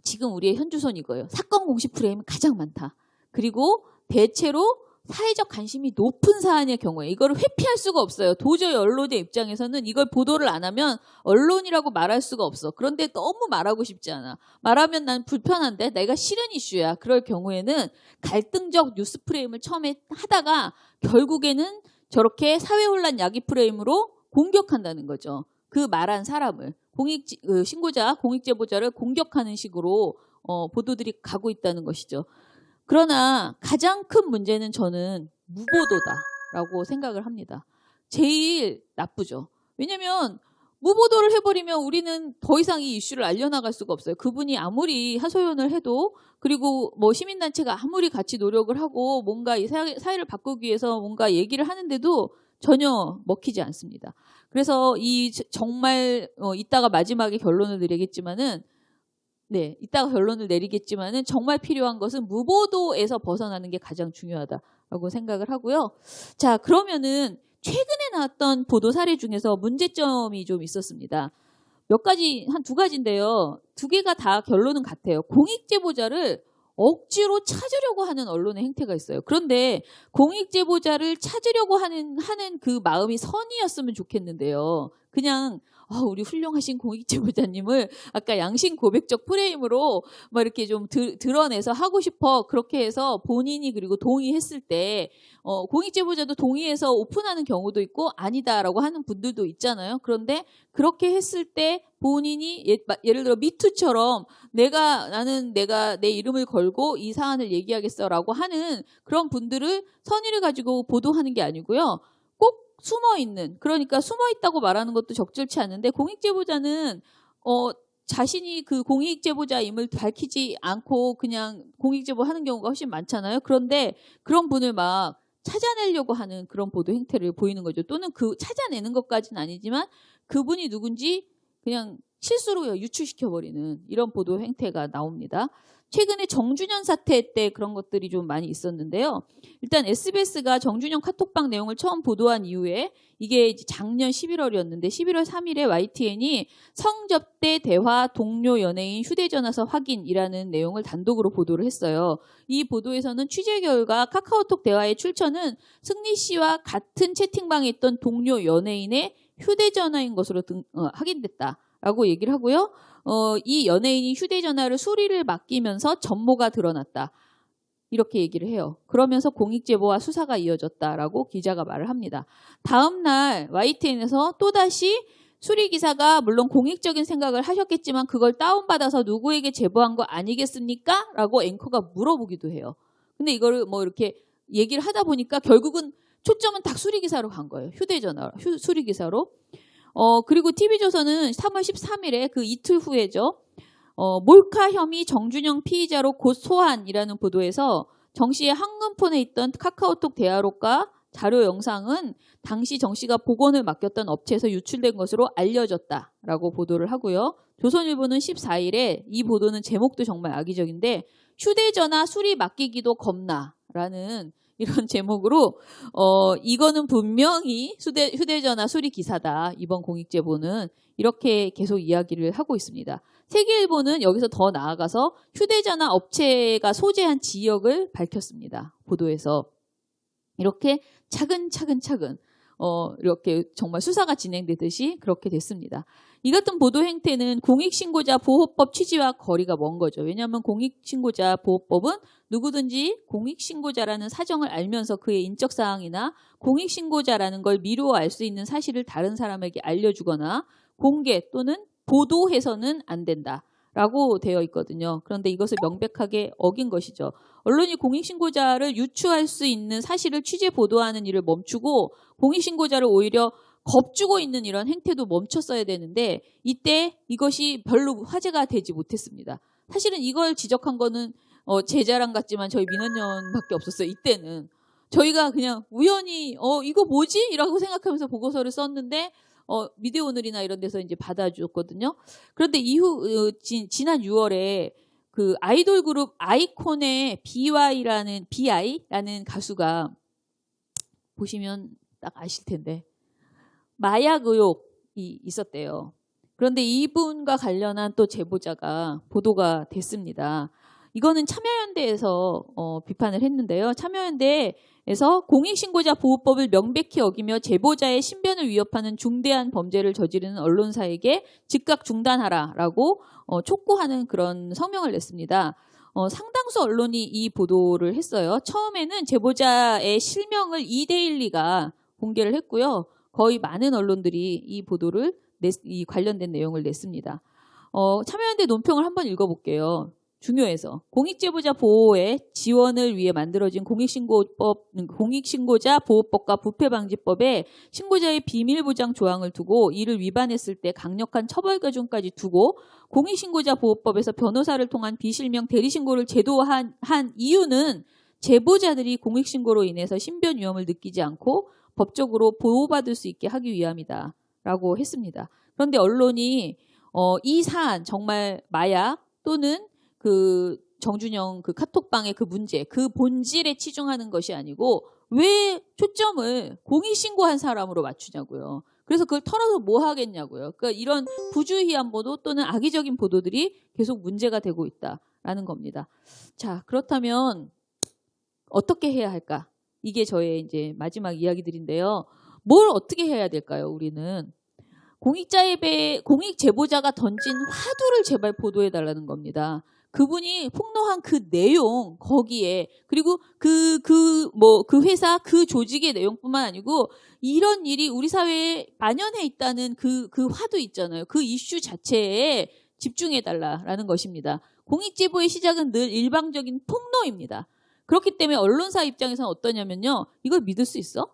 지금 우리의 현주소는 이거예요. 사건 공시 프레임이 가장 많다. 그리고 대체로 사회적 관심이 높은 사안의 경우에 이거를 회피할 수가 없어요. 도저히 언론의 입장에서는 이걸 보도를 안 하면 언론이라고 말할 수가 없어. 그런데 너무 말하고 싶지 않아. 말하면 난 불편한데 내가 싫은 이슈야. 그럴 경우에는 갈등적 뉴스 프레임을 처음에 하다가 결국에는 저렇게 사회혼란 야기 프레임으로 공격한다는 거죠. 그 말한 사람을 신고자, 공익제보자를 공격하는 식으로 보도들이 가고 있다는 것이죠. 그러나 가장 큰 문제는 저는 무보도다라고 생각을 합니다. 제일 나쁘죠. 왜냐하면 무보도를 해버리면 우리는 더 이상 이 이슈를 알려나갈 수가 없어요. 그분이 아무리 하소연을 해도 그리고 뭐 시민단체가 아무리 같이 노력을 하고 뭔가 이 사회를 바꾸기 위해서 뭔가 얘기를 하는데도 전혀 먹히지 않습니다. 그래서 정말 이따가 마지막에 결론을 내리겠지만은 이따가 결론을 내리겠지만은 정말 필요한 것은 무보도에서 벗어나는 게 가장 중요하다라고 생각을 하고요. 자, 그러면은 최근에 나왔던 보도 사례 중에서 문제점이 좀 있었습니다. 한 두 가지인데요. 두 개가 다 결론은 같아요. 공익제보자를 억지로 찾으려고 하는 언론의 행태가 있어요. 그런데 공익제보자를 찾으려고 하는 그 마음이 선이었으면 좋겠는데요. 그냥 우리 훌륭하신 공익제보자님을 아까 양심 고백적 프레임으로 막 이렇게 좀 드러내서 하고 싶어 그렇게 해서 본인이 그리고 동의했을 때 공익제보자도 동의해서 오픈하는 경우도 있고 아니다라고 하는 분들도 있잖아요. 그런데 그렇게 했을 때 본인이 예를 들어 미투처럼 내가 내 이름을 걸고 이 사안을 얘기하겠어라고 하는 그런 분들을 선의를 가지고 보도하는 게 아니고요. 꼭 숨어있는, 그러니까 숨어있다고 말하는 것도 적절치 않은데 공익제보자는 자신이 그 공익제보자임을 밝히지 않고 그냥 공익제보하는 경우가 훨씬 많잖아요. 그런데 그런 분을 막 찾아내려고 하는 그런 보도 행태를 보이는 거죠. 또는 찾아내는 것까지는 아니지만 그분이 누군지 그냥 실수로 유출시켜버리는 이런 보도 행태가 나옵니다. 최근에 정준현 사태 때 그런 것들이 좀 많이 있었는데요. 일단 SBS가 정준현 카톡방 내용을 처음 보도한 이후에 이게 이제 작년 11월이었는데 11월 3일에 YTN이 성접대 대화 동료 연예인 휴대전화서 확인이라는 내용을 단독으로 보도를 했어요. 이 보도에서는 취재 결과 카카오톡 대화의 출처는 승리 씨와 같은 채팅방에 있던 동료 연예인의 휴대전화인 것으로 확인됐다라고 얘기를 하고요. 이 연예인이 휴대전화를 수리를 맡기면서 전모가 드러났다. 이렇게 얘기를 해요. 그러면서 공익제보와 수사가 이어졌다라고 기자가 말을 합니다. 다음 날 YTN에서 또다시 수리기사가 물론 공익적인 생각을 하셨겠지만 그걸 다운받아서 누구에게 제보한 거 아니겠습니까? 라고 앵커가 물어보기도 해요. 근데 이거를 뭐 이렇게 얘기를 하다 보니까 결국은 초점은 딱 수리기사로 간 거예요. 휴대전화 수리기사로. 그리고 TV조선은 3월 13일에 그 이틀 후에죠. 몰카 혐의 정준영 피의자로 곧 소환이라는 보도에서 정 씨의 황금폰에 있던 카카오톡 대화록과 자료 영상은 당시 정 씨가 복원을 맡겼던 업체에서 유출된 것으로 알려졌다라고 보도를 하고요. 조선일보는 14일에 이 보도는 제목도 정말 악의적인데 휴대전화 수리 맡기기도 겁나라는 이런 제목으로 이거는 분명히 휴대전화 수리 기사다. 이번 공익제보는 이렇게 계속 이야기를 하고 있습니다. 세계일보는 여기서 더 나아가서 휴대전화 업체가 소재한 지역을 밝혔습니다. 보도에서 이렇게 차근차근 이렇게 정말 수사가 진행되듯이 그렇게 됐습니다. 이 같은 보도 행태는 공익신고자 보호법 취지와 거리가 먼 거죠. 왜냐하면 공익신고자 보호법은 누구든지 공익신고자라는 사정을 알면서 그의 인적사항이나 공익신고자라는 걸 미루어 알 수 있는 사실을 다른 사람에게 알려주거나 공개 또는 보도해서는 안 된다라고 되어 있거든요. 그런데 이것을 명백하게 어긴 것이죠. 언론이 공익신고자를 유추할 수 있는 사실을 취재 보도하는 일을 멈추고 공익신고자를 오히려 겁주고 있는 이런 행태도 멈췄어야 되는데 이때 이것이 별로 화제가 되지 못했습니다. 사실은 이걸 지적한 거는 제 자랑 같지만 저희 민원연밖에 없었어요. 이때는 저희가 그냥 우연히 이거 뭐지? 이라고 생각하면서 보고서를 썼는데 미디어 오늘이나 이런 데서 이제 받아줬거든요. 그런데 이후 지난 6월에 그 아이돌 그룹 아이콘의 BI라는 가수가 보시면 딱 아실 텐데 마약 의혹이 있었대요. 그런데 이분과 관련한 또 제보자가 보도가 됐습니다. 이거는 참여연대에서 비판을 했는데요. 참여연대에서 공익신고자 보호법을 명백히 어기며 제보자의 신변을 위협하는 중대한 범죄를 저지르는 언론사에게 즉각 중단하라라고 촉구하는 그런 성명을 냈습니다. 상당수 언론이 이 보도를 했어요. 처음에는 제보자의 실명을 이데일리가 공개를 했고요. 거의 많은 언론들이 이 보도를 이 관련된 내용을 냈습니다. 참여연대 논평을 한번 읽어볼게요. 중요해서 공익제보자 보호에 지원을 위해 만들어진 공익신고자 보호법과 부패방지법에 신고자의 비밀보장 조항을 두고 이를 위반했을 때 강력한 처벌 기준까지 두고 공익신고자 보호법에서 변호사를 통한 비실명 대리신고를 제도화한 이유는 제보자들이 공익신고로 인해서 신변 위험을 느끼지 않고 법적으로 보호받을 수 있게 하기 위함이다 라고 했습니다. 그런데 언론이 이 사안 정말 마약 또는 그 정준영 그 카톡방의 그 문제, 그 본질에 치중하는 것이 아니고 왜 초점을 공익신고한 사람으로 맞추냐고요. 그래서 그걸 털어서 뭐 하겠냐고요. 그러니까 이런 부주의한 보도 또는 악의적인 보도들이 계속 문제가 되고 있다라는 겁니다. 자, 그렇다면 어떻게 해야 할까? 이게 저의 이제 마지막 이야기들인데요. 뭘 어떻게 해야 될까요? 우리는 공익제보자가 던진 화두를 제발 보도해달라는 겁니다. 그분이 폭로한 그 내용 거기에 그리고 그 회사 그 조직의 내용뿐만 아니고 이런 일이 우리 사회에 만연해 있다는 그 화두 있잖아요. 그 이슈 자체에 집중해달라라는 것입니다. 공익제보의 시작은 늘 일방적인 폭로입니다. 그렇기 때문에 언론사 입장에서는 어떠냐면요. 이걸 믿을 수 있어?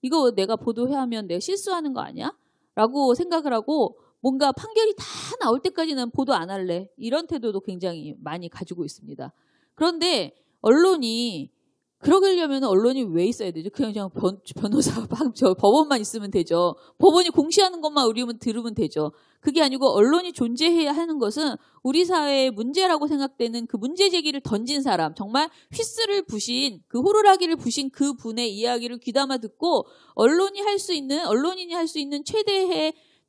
이거 내가 보도해야 하면 내가 실수하는 거 아니야? 라고 생각을 하고 뭔가 판결이 다 나올 때까지는 보도 안 할래. 이런 태도도 굉장히 많이 가지고 있습니다. 그런데 언론이 그러려면 언론이 왜 있어야 되죠? 그냥 변호사, 법원만 있으면 되죠. 법원이 공시하는 것만 우리는 들으면 되죠. 그게 아니고 언론이 존재해야 하는 것은 우리 사회의 문제라고 생각되는 그 문제 제기를 던진 사람, 정말 휘스를 부신, 그 호루라기를 부신 그 분의 이야기를 귀담아 듣고 언론인이 할 수 있는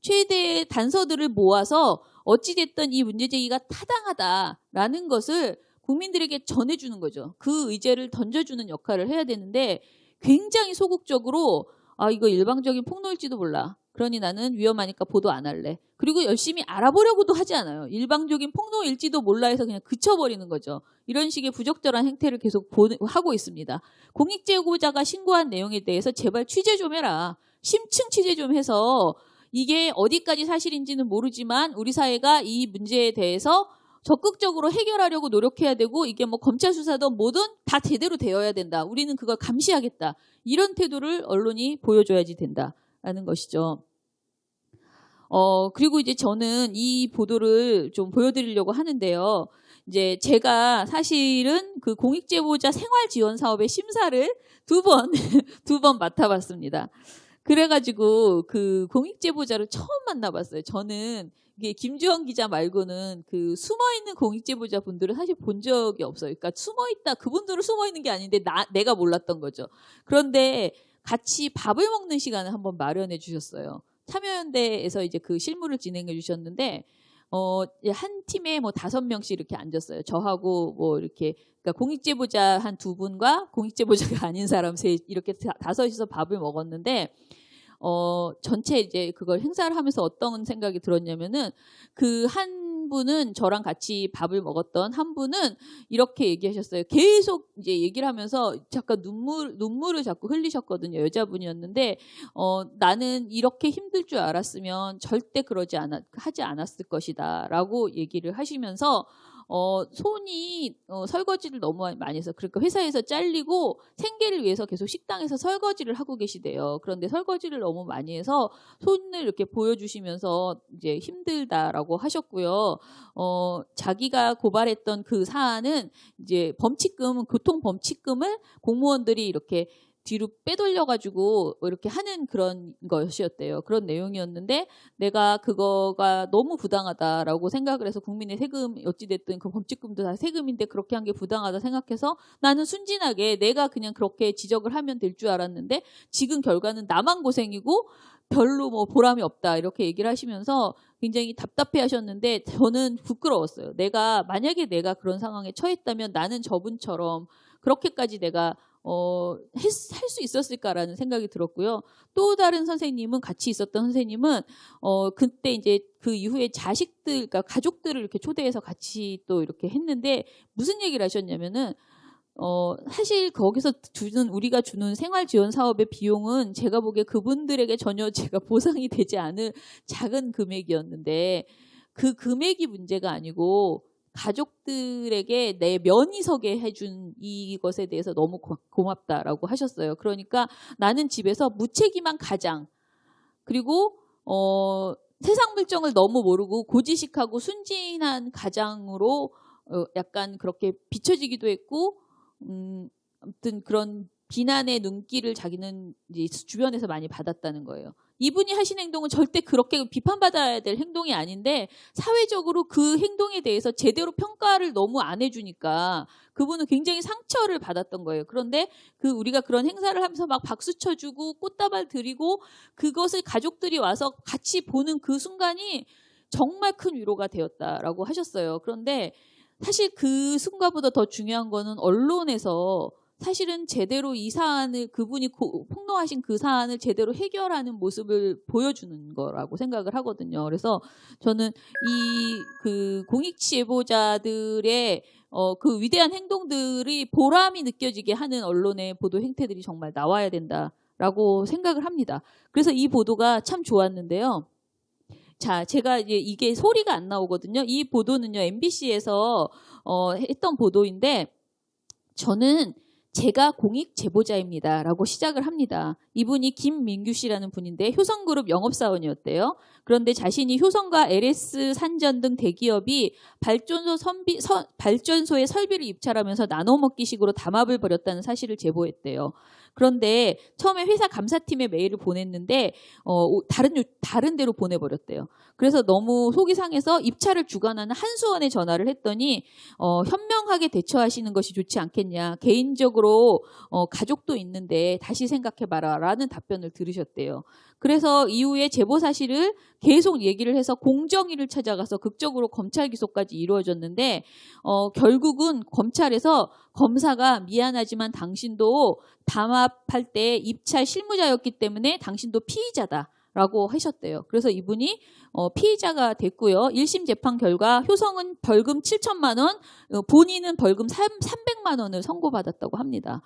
최대의 단서들을 모아서 어찌됐든 이 문제 제기가 타당하다라는 것을 국민들에게 전해주는 거죠. 그 의제를 던져주는 역할을 해야 되는데 굉장히 소극적으로 이거 일방적인 폭로일지도 몰라. 그러니 나는 위험하니까 보도 안 할래. 그리고 열심히 알아보려고도 하지 않아요. 일방적인 폭로일지도 몰라 해서 그냥 그쳐버리는 거죠. 이런 식의 부적절한 행태를 계속 하고 있습니다. 공익제보자가 신고한 내용에 대해서 제발 취재 좀 해라. 심층 취재 좀 해서 이게 어디까지 사실인지는 모르지만 우리 사회가 이 문제에 대해서 적극적으로 해결하려고 노력해야 되고 이게 뭐 검찰 수사든 뭐든 다 제대로 되어야 된다. 우리는 그걸 감시하겠다. 이런 태도를 언론이 보여줘야지 된다라는 것이죠. 그리고 이제 저는 이 보도를 좀 보여드리려고 하는데요. 이제 제가 사실은 그 공익제보자 생활지원 사업의 심사를 두 번 맡아봤습니다. 그래가지고 그 공익제보자를 처음 만나봤어요. 저는 이게 김주원 기자 말고는 그 숨어있는 공익제보자 분들을 사실 본 적이 없어요. 그러니까 숨어있다, 그분들은 숨어있는 게 아닌데 내가 몰랐던 거죠. 그런데 같이 밥을 먹는 시간을 한번 마련해 주셨어요. 참여연대에서 이제 그 실무를 진행해 주셨는데, 한 팀에 뭐 5명씩 이렇게 앉았어요. 저하고 뭐 이렇게, 그러니까 공익제보자 한 2분과 공익제보자가 아닌 사람 셋, 이렇게 5이서 밥을 먹었는데, 전체 이제 그걸 행사를 하면서 어떤 생각이 들었냐면은, 그 한 분은 저랑 같이 밥을 먹었던 한 분은 이렇게 얘기하셨어요. 계속 이제 얘기를 하면서 잠깐 눈물을 자꾸 흘리셨거든요. 여자분이었는데, 나는 이렇게 힘들 줄 알았으면 절대 하지 않았을 것이다. 라고 얘기를 하시면서, 손이 설거지를 너무 많이 해서, 그러니까 회사에서 잘리고 생계를 위해서 계속 식당에서 설거지를 하고 계시대요. 그런데 설거지를 너무 많이 해서 손을 이렇게 보여주시면서 이제 힘들다라고 하셨고요. 자기가 고발했던 그 사안은 이제 교통 범칙금을 공무원들이 이렇게 뒤로 빼돌려가지고 이렇게 하는 그런 것이었대요. 그런 내용이었는데, 내가 그거가 너무 부당하다라고 생각을 해서 국민의 세금, 어찌됐든 그 범칙금도 다 세금인데 그렇게 한 게 부당하다 생각해서 나는 순진하게 내가 그냥 그렇게 지적을 하면 될 줄 알았는데 지금 결과는 나만 고생이고 별로 뭐 보람이 없다, 이렇게 얘기를 하시면서 굉장히 답답해 하셨는데, 저는 부끄러웠어요. 만약에 내가 그런 상황에 처했다면 나는 저분처럼 그렇게까지 내가 할 수 있었을까라는 생각이 들었고요. 또 다른 선생님은, 같이 있었던 선생님은, 그때 이제 그 이후에 그러니까 가족들을 이렇게 초대해서 같이 또 이렇게 했는데, 무슨 얘기를 하셨냐면은, 사실 거기서 우리가 주는 생활지원 사업의 비용은 제가 보기에 그분들에게 전혀 제가 보상이 되지 않을 작은 금액이었는데, 그 금액이 문제가 아니고, 가족들에게 내 면이 서게 해준 이것에 대해서 너무 고맙다라고 하셨어요. 그러니까 나는 집에서 무책임한 가장, 그리고 세상 물정을 너무 모르고 고지식하고 순진한 가장으로 약간 그렇게 비춰지기도 했고, 아무튼 그런 비난의 눈길을 자기는 이제 주변에서 많이 받았다는 거예요. 이분이 하신 행동은 절대 그렇게 비판받아야 될 행동이 아닌데, 사회적으로 그 행동에 대해서 제대로 평가를 너무 안 해주니까 그분은 굉장히 상처를 받았던 거예요. 그런데 우리가 그런 행사를 하면서 막 박수 쳐주고 꽃다발 드리고 그것을 가족들이 와서 같이 보는 그 순간이 정말 큰 위로가 되었다라고 하셨어요. 그런데 사실 그 순간보다 더 중요한 거는 언론에서 사실은 제대로 이 사안을, 그분이 폭로하신 그 사안을 제대로 해결하는 모습을 보여주는 거라고 생각을 하거든요. 그래서 저는 그 공익제보자들의 그 위대한 행동들이 보람이 느껴지게 하는 언론의 보도 행태들이 정말 나와야 된다라고 생각을 합니다. 그래서 이 보도가 참 좋았는데요. 자, 제가 이게 소리가 안 나오거든요. 이 보도는요, MBC에서 했던 보도인데, 저는 제가 공익제보자입니다 라고 시작을 합니다. 이분이 김민규 씨라는 분인데 효성그룹 영업사원이었대요. 그런데 자신이 효성과 LS 산전 등 대기업이 발전소의 설비를 입찰하면서 나눠먹기식으로 담합을 벌였다는 사실을 제보했대요. 그런데 처음에 회사 감사팀에 메일을 보냈는데 다른 데로 보내버렸대요. 그래서 너무 속이 상해서 입찰을 주관하는 한수원에 전화를 했더니 현명하게 대처하시는 것이 좋지 않겠냐. 개인적으로 가족도 있는데 다시 생각해봐라 라는 답변을 들으셨대요. 그래서 이후에 제보 사실을 계속 얘기를 해서 공정위를 찾아가서 극적으로 검찰 기소까지 이루어졌는데 결국은 검찰에서 검사가 미안하지만 당신도 담합할 때 입찰 실무자였기 때문에 당신도 피의자다라고 하셨대요. 그래서 이분이 피의자가 됐고요. 1심 재판 결과 효성은 벌금 7천만 원, 본인은 벌금 300만 원을 선고받았다고 합니다.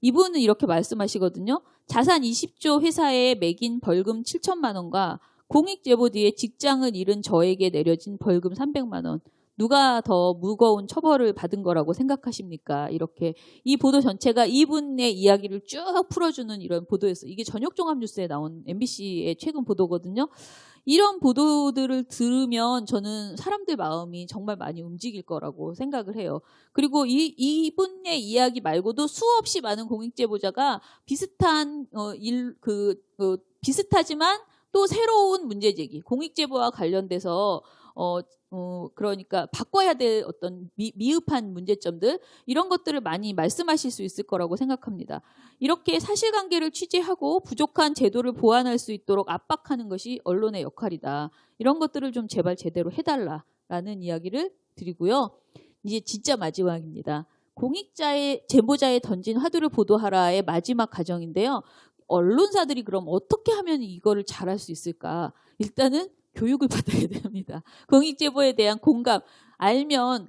이분은 이렇게 말씀하시거든요. 자산 20조 회사에 매긴 벌금 7천만 원과 공익제보 뒤에 직장을 잃은 저에게 내려진 벌금 300만 원. 누가 더 무거운 처벌을 받은 거라고 생각하십니까? 이렇게 이 보도 전체가 이분의 이야기를 쭉 풀어주는 이런 보도였어요. 이게 저녁종합뉴스에 나온 MBC의 최근 보도거든요. 이런 보도들을 들으면 저는 사람들 마음이 정말 많이 움직일 거라고 생각을 해요. 그리고 이분의 이야기 말고도 수없이 많은 공익제보자가 비슷한 비슷하지만 또 새로운 문제 제기, 공익제보와 관련돼서 그러니까 바꿔야 될 어떤 미흡한 문제점들 이런 것들을 많이 말씀하실 수 있을 거라고 생각합니다. 이렇게 사실관계를 취재하고 부족한 제도를 보완할 수 있도록 압박하는 것이 언론의 역할이다. 이런 것들을 좀 제발 제대로 해달라라는 이야기를 드리고요. 이제 진짜 마지막입니다. 제보자에 던진 화두를 보도하라의 마지막 과정인데요. 언론사들이 그럼 어떻게 하면 이거를 잘할 수 있을까? 일단은 교육을 받아야 됩니다. 공익제보에 대한 공감, 알면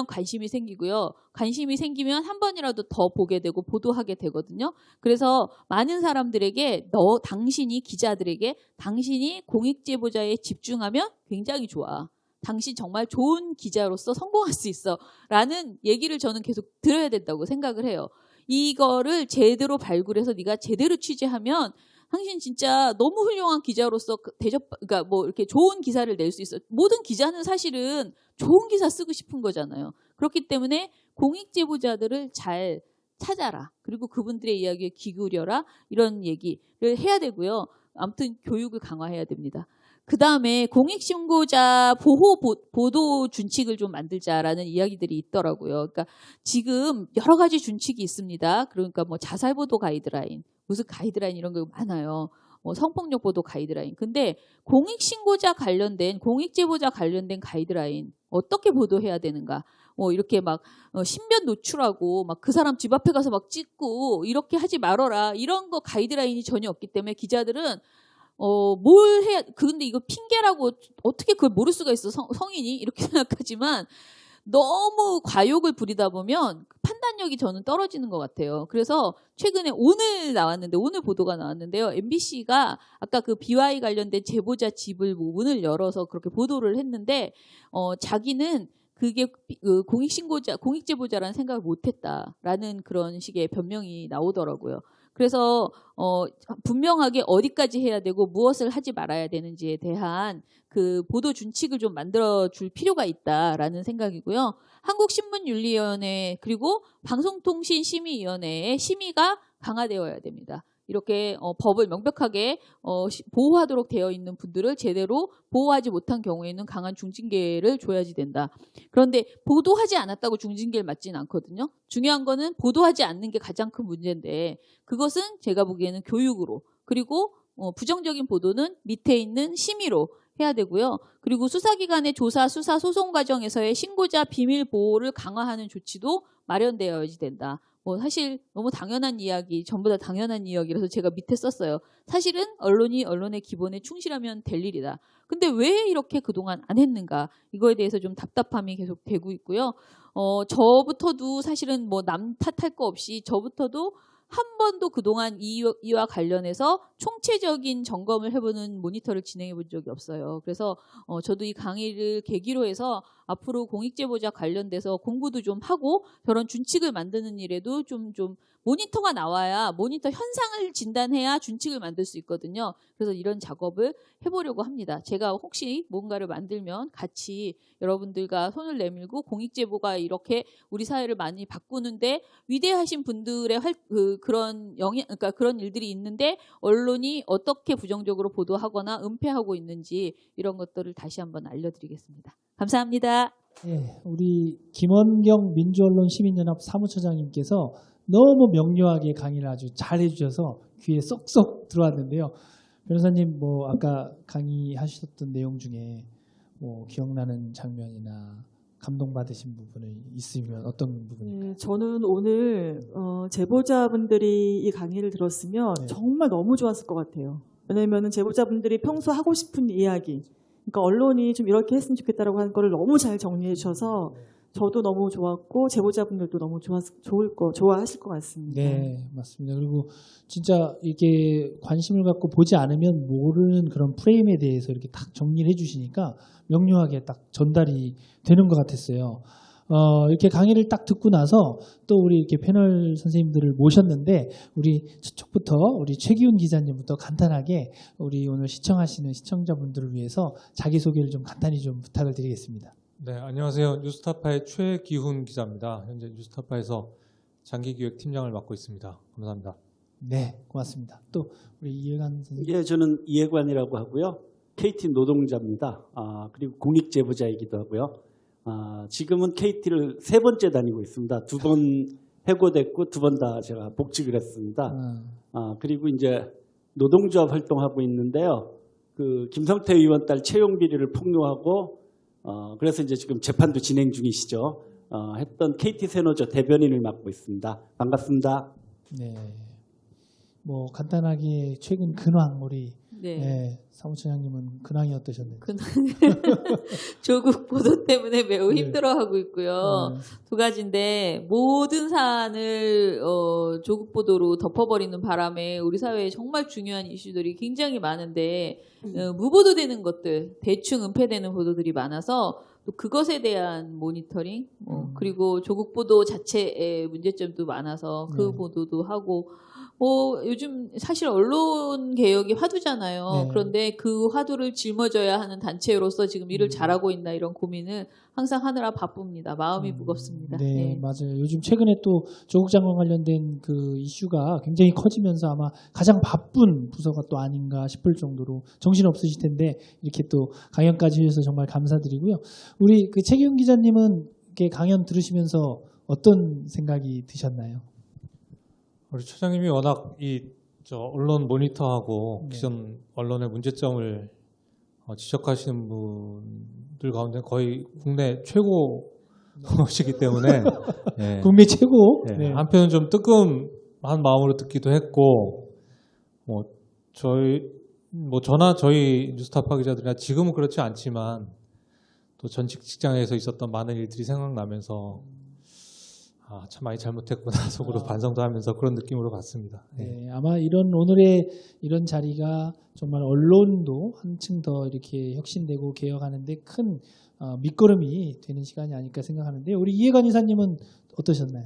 관심이 생기고요. 관심이 생기면 한 번이라도 더 보게 되고 보도하게 되거든요. 그래서 많은 사람들에게 당신이 기자들에게 당신이 공익제보자에 집중하면 굉장히 좋아. 당신 정말 좋은 기자로서 성공할 수 있어. 라는 얘기를 저는 계속 들어야 된다고 생각을 해요. 이거를 제대로 발굴해서 네가 제대로 취재하면 당신 진짜 너무 훌륭한 기자로서 그러니까 뭐 이렇게 좋은 기사를 낼 수 있어. 모든 기자는 사실은 좋은 기사 쓰고 싶은 거잖아요. 그렇기 때문에 공익제보자들을 잘 찾아라. 그리고 그분들의 이야기에 귀 기울여라. 이런 얘기를 해야 되고요. 아무튼 교육을 강화해야 됩니다. 그 다음에 공익신고자 보도 준칙을 좀 만들자라는 이야기들이 있더라고요. 그러니까 지금 여러 가지 준칙이 있습니다. 그러니까 뭐 자살보도 가이드라인, 무슨 가이드라인 이런 거 많아요. 성폭력 보도 가이드라인. 근데 공익신고자 관련된, 공익제보자 관련된 가이드라인 어떻게 보도해야 되는가? 이렇게 막 신변 노출하고 막 그 사람 집 앞에 가서 막 찍고 이렇게 하지 말아라. 이런 거 가이드라인이 전혀 없기 때문에 기자들은 뭘 해야, 근데 이거 핑계라고 어떻게 그걸 모를 수가 있어, 성인이? 이렇게 생각하지만 너무 과욕을 부리다 보면 판단력이 저는 떨어지는 것 같아요. 그래서 최근에 오늘 보도가 나왔는데요. MBC가 아까 그 BY 관련된 제보자 집을 문을 열어서 그렇게 보도를 했는데, 자기는 그게 공익제보자라는 생각을 못했다라는 그런 식의 변명이 나오더라고요. 그래서 분명하게 어디까지 해야 되고 무엇을 하지 말아야 되는지에 대한 그 보도 준칙을 좀 만들어줄 필요가 있다라는 생각이고요. 한국신문윤리위원회 그리고 방송통신심의위원회의 심의가 강화되어야 됩니다. 이렇게 법을 명백하게 보호하도록 되어 있는 분들을 제대로 보호하지 못한 경우에는 강한 중징계를 줘야지 된다. 그런데 보도하지 않았다고 중징계를 맞지는 않거든요. 중요한 거는 보도하지 않는 게 가장 큰 문제인데 그것은 제가 보기에는 교육으로 그리고 부정적인 보도는 밑에 있는 심의로 해야 되고요. 그리고 수사기관의 조사, 수사, 소송 과정에서의 신고자 비밀 보호를 강화하는 조치도 마련되어야지 된다. 사실 너무 당연한 이야기, 전부 다 당연한 이야기라서 제가 밑에 썼어요. 사실은 언론이 언론의 기본에 충실하면 될 일이다. 근데 왜 이렇게 그동안 안 했는가? 이거에 대해서 좀 답답함이 계속 되고 있고요. 저부터도 사실은 남 탓할 거 없이 저부터도 한 번도 그동안 이와 관련해서 총체적인 점검을 해보는 모니터를 진행해 본 적이 없어요. 그래서 저도 이 강의를 계기로 해서 앞으로 공익제보자 관련돼서 공부도 좀 하고 저런 준칙을 만드는 일에도 좀 모니터가 나와야 모니터 현상을 진단해야 준칙을 만들 수 있거든요. 그래서 이런 작업을 해보려고 합니다. 제가 혹시 뭔가를 만들면 같이 여러분들과 손을 내밀고 공익제보가 이렇게 우리 사회를 많이 바꾸는데 위대하신 분들의 그러니까 그런 일들이 있는데 언론이 어떻게 부정적으로 보도하거나 은폐하고 있는지 이런 것들을 다시 한번 알려드리겠습니다. 감사합니다. 네, 우리 김원경 민주언론시민연합 사무처장님께서 너무 명료하게 강의를 아주 잘 해주셔서 귀에 쏙쏙 들어왔는데요. 변호사님 아까 강의하셨던 내용 중에 기억나는 장면이나 감동받으신 부분이 있으면 어떤 부분일까요? 네, 저는 오늘 제보자분들이 이 강의를 들었으면 네. 정말 너무 좋았을 것 같아요. 왜냐하면 제보자분들이 평소 하고 싶은 이야기, 그러니까 언론이 좀 이렇게 했으면 좋겠다라고 하는 거를 너무 잘 정리해 주셔서 저도 너무 좋았고 제보자분들도 너무 좋아하실 것 같습니다. 네, 맞습니다. 그리고 진짜 이렇게 관심을 갖고 보지 않으면 모르는 그런 프레임에 대해서 이렇게 딱 정리를 해주시니까 명료하게 딱 전달이 되는 것 같았어요. 이렇게 강의를 딱 듣고 나서 또 우리 이렇게 패널 선생님들을 모셨는데 우리 저쪽부터 우리 최기훈 기자님부터 간단하게 우리 오늘 시청하시는 시청자분들을 위해서 자기소개를 좀 간단히 좀 부탁을 드리겠습니다. 네, 안녕하세요. 뉴스타파의 최기훈 기자입니다. 현재 뉴스타파에서 장기기획팀장을 맡고 있습니다. 감사합니다. 네, 고맙습니다. 또 우리 이해관 선생님. 예, 저는 이해관이라고 하고요. KT 노동자입니다. 그리고 공익 제보자이기도 하고요. 지금은 KT를 3번째 다니고 있습니다. 2번 해고됐고 2번 다 제가 복직을 했습니다. 그리고 이제 노동조합 활동하고 있는데요. 그 김성태 의원 딸 채용 비리를 폭로하고 그래서 이제 지금 재판도 진행 중이시죠. 했던 KT 세노조 대변인을 맡고 있습니다. 반갑습니다. 네. 뭐 간단하게 최근 근황 우리 네. 사무처장님은 근황이 어떠셨나요? 조국 보도 때문에 매우 네. 힘들어하고 있고요. 네. 두 가지인데 모든 사안을 조국 보도로 덮어버리는 바람에 우리 사회에 정말 중요한 이슈들이 굉장히 많은데 무보도되는 것들, 대충 은폐되는 보도들이 많아서 또 그것에 대한 모니터링, 그리고 조국 보도 자체의 문제점도 많아서 그 네. 보도도 하고 요즘 사실 언론 개혁이 화두잖아요. 네. 그런데 그 화두를 짊어져야 하는 단체로서 지금 일을 잘하고 있나 이런 고민을 항상 하느라 바쁩니다. 마음이 무겁습니다. 네, 네. 맞아요. 요즘 최근에 또 조국 장관 관련된 그 이슈가 굉장히 커지면서 아마 가장 바쁜 부서가 또 아닌가 싶을 정도로 정신 없으실 텐데 이렇게 또 강연까지 해주셔서 정말 감사드리고요. 우리 그 최기훈 기자님은 이렇게 강연 들으시면서 어떤 생각이 드셨나요? 우리 처장님이 워낙 언론 모니터하고 네. 기존 언론의 문제점을 지적하시는 분들 가운데 거의 국내 최고시기 때문에 네. 국내 최고. 네. 네. 한편은 좀 뜨끔한 마음으로 듣기도 했고 저나 저희 뉴스타파 기자들이나 지금은 그렇지 않지만 또 전직 직장에서 있었던 많은 일들이 생각나면서 참 많이 잘못했구나 속으로 반성도 하면서 그런 느낌으로 갔습니다. 네. 네, 아마 오늘의 이런 자리가 정말 언론도 한층 더 이렇게 혁신되고 개혁하는데 큰 밑거름이 되는 시간이 아닐까 생각하는데 우리 이해관 이사님은 어떠셨나요?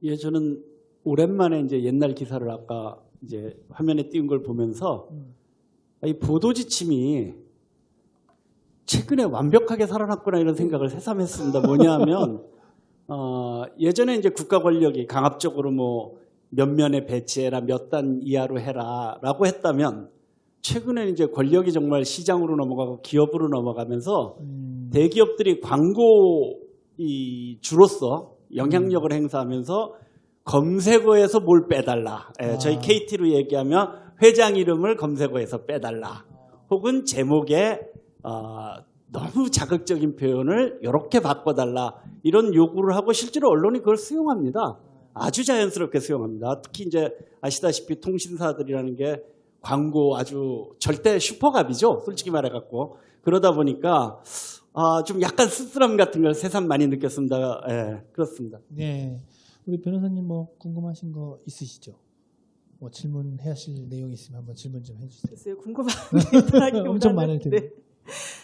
예, 저는 오랜만에 이제 옛날 기사를 아까 이제 화면에 띄운 걸 보면서 이 보도 지침이 최근에 완벽하게 살아났구나 이런 생각을 새삼했습니다. 뭐냐하면 예전에 이제 국가 권력이 강압적으로 몇 면에 배치해라, 몇 단 이하로 해라라고 했다면 최근에 이제 권력이 정말 시장으로 넘어가고 기업으로 넘어가면서 대기업들이 광고 주로서 영향력을 행사하면서 검색어에서 뭘 빼달라. 저희 KT로 얘기하면 회장 이름을 검색어에서 빼달라. 혹은 제목에 너무 자극적인 표현을 이렇게 바꿔달라. 이런 요구를 하고 실제로 언론이 그걸 수용합니다. 아주 자연스럽게 수용합니다. 특히 이제 아시다시피 통신사들이라는 게 광고 아주 절대 슈퍼갑이죠. 솔직히 말해갖고. 그러다 보니까 좀 약간 씁쓸함 같은 걸 새삼 많이 느꼈습니다. 예, 그렇습니다. 네, 우리 변호사님 궁금하신 거 있으시죠? 질문하실 내용이 있으면 한번 질문 좀 해주세요. 글쎄요, 궁금한 게 있다기보다는 엄청 많을 텐데. 네.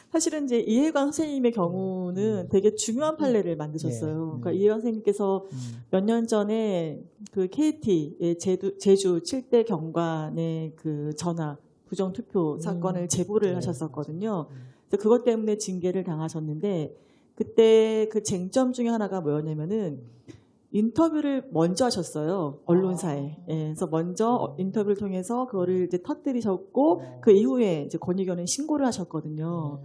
사실은 이제 이해관 선생님의 경우는 되게 중요한 판례를 만드셨어요. 네. 그러니까 이해관 선생님께서 몇 년 전에 그 KT의 제주 7대 경관의 그 전화 부정 투표 사건을 제보를 네. 하셨었거든요. 그래서 그것 때문에 징계를 당하셨는데 그때 그 쟁점 중에 하나가 뭐였냐면은 인터뷰를 먼저 하셨어요. 언론사에. 예, 그래서 먼저 인터뷰를 통해서 그거를 이제 터뜨리셨고 그 이후에 이제 권익위원회에 신고를 하셨거든요.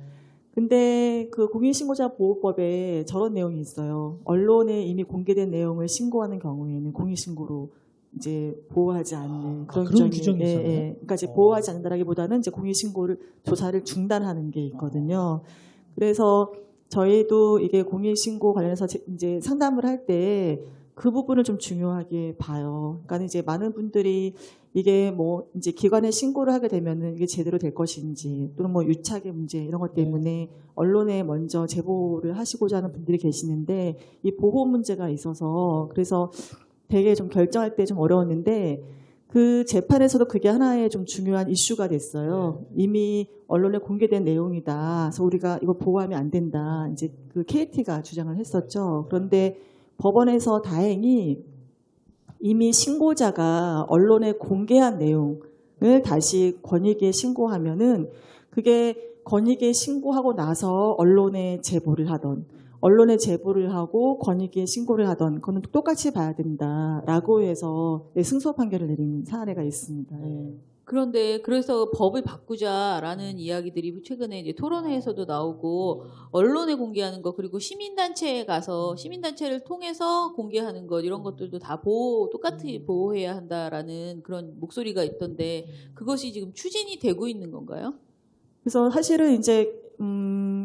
근데 그 공인신고자 보호법에 저런 내용이 있어요. 언론에 이미 공개된 내용을 신고하는 경우에는 공익신고로 이제 보호하지 않는 그런 규정이 있어요. 그러니까 이제 보호하지 않는다라기보다는 이제 공익신고를 조사를 중단하는 게 있거든요. 그래서 저희도 이게 공익신고 관련해서 이제 상담을 할 때 그 부분을 좀 중요하게 봐요. 그러니까 이제 많은 분들이 이게 이제 기관에 신고를 하게 되면은 이게 제대로 될 것인지 또는 유착의 문제 이런 것 때문에 언론에 먼저 제보를 하시고자 하는 분들이 계시는데 이 보호 문제가 있어서 그래서 되게 좀 결정할 때 좀 어려웠는데 그 재판에서도 그게 하나의 좀 중요한 이슈가 됐어요. 이미 언론에 공개된 내용이다. 그래서 우리가 이거 보호하면 안 된다. 이제 그 KT가 주장을 했었죠. 그런데 법원에서 다행히 이미 신고자가 언론에 공개한 내용을 다시 권익위에 신고하면은 그게 권익위에 신고하고 나서 언론에 제보를 하던 언론에 제보를 하고 권익위에 신고를 하던 그거는 똑같이 봐야 된다라고 해서 승소 판결을 내린 사례가 있습니다. 예. 그런데 그래서 법을 바꾸자라는 이야기들이 최근에 이제 토론회에서도 나오고 언론에 공개하는 것 그리고 시민단체에 가서 시민단체를 통해서 공개하는 것 이런 것들도 다 똑같이 보호해야 한다라는 그런 목소리가 있던데 그것이 지금 추진이 되고 있는 건가요? 그래서 사실은 이제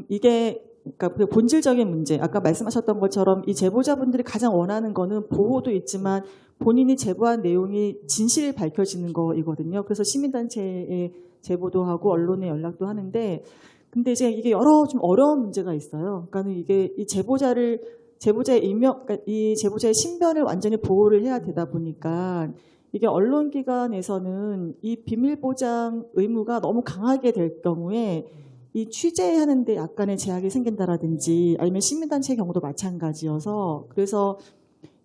이게 그러니까 그 본질적인 문제, 아까 말씀하셨던 것처럼 이 제보자분들이 가장 원하는 거는 보호도 있지만 본인이 제보한 내용이 진실이 밝혀지는 거이거든요. 그래서 시민단체에 제보도 하고 언론에 연락도 하는데, 근데 이제 이게 여러 좀 어려운 문제가 있어요. 그러니까는 이게 이 제보자의 그러니까 이 제보자의 신변을 완전히 보호를 해야 되다 보니까 이게 언론기관에서는 이 비밀 보장 의무가 너무 강하게 될 경우에 이 취재하는데 약간의 제약이 생긴다라든지 아니면 시민단체의 경우도 마찬가지여서 그래서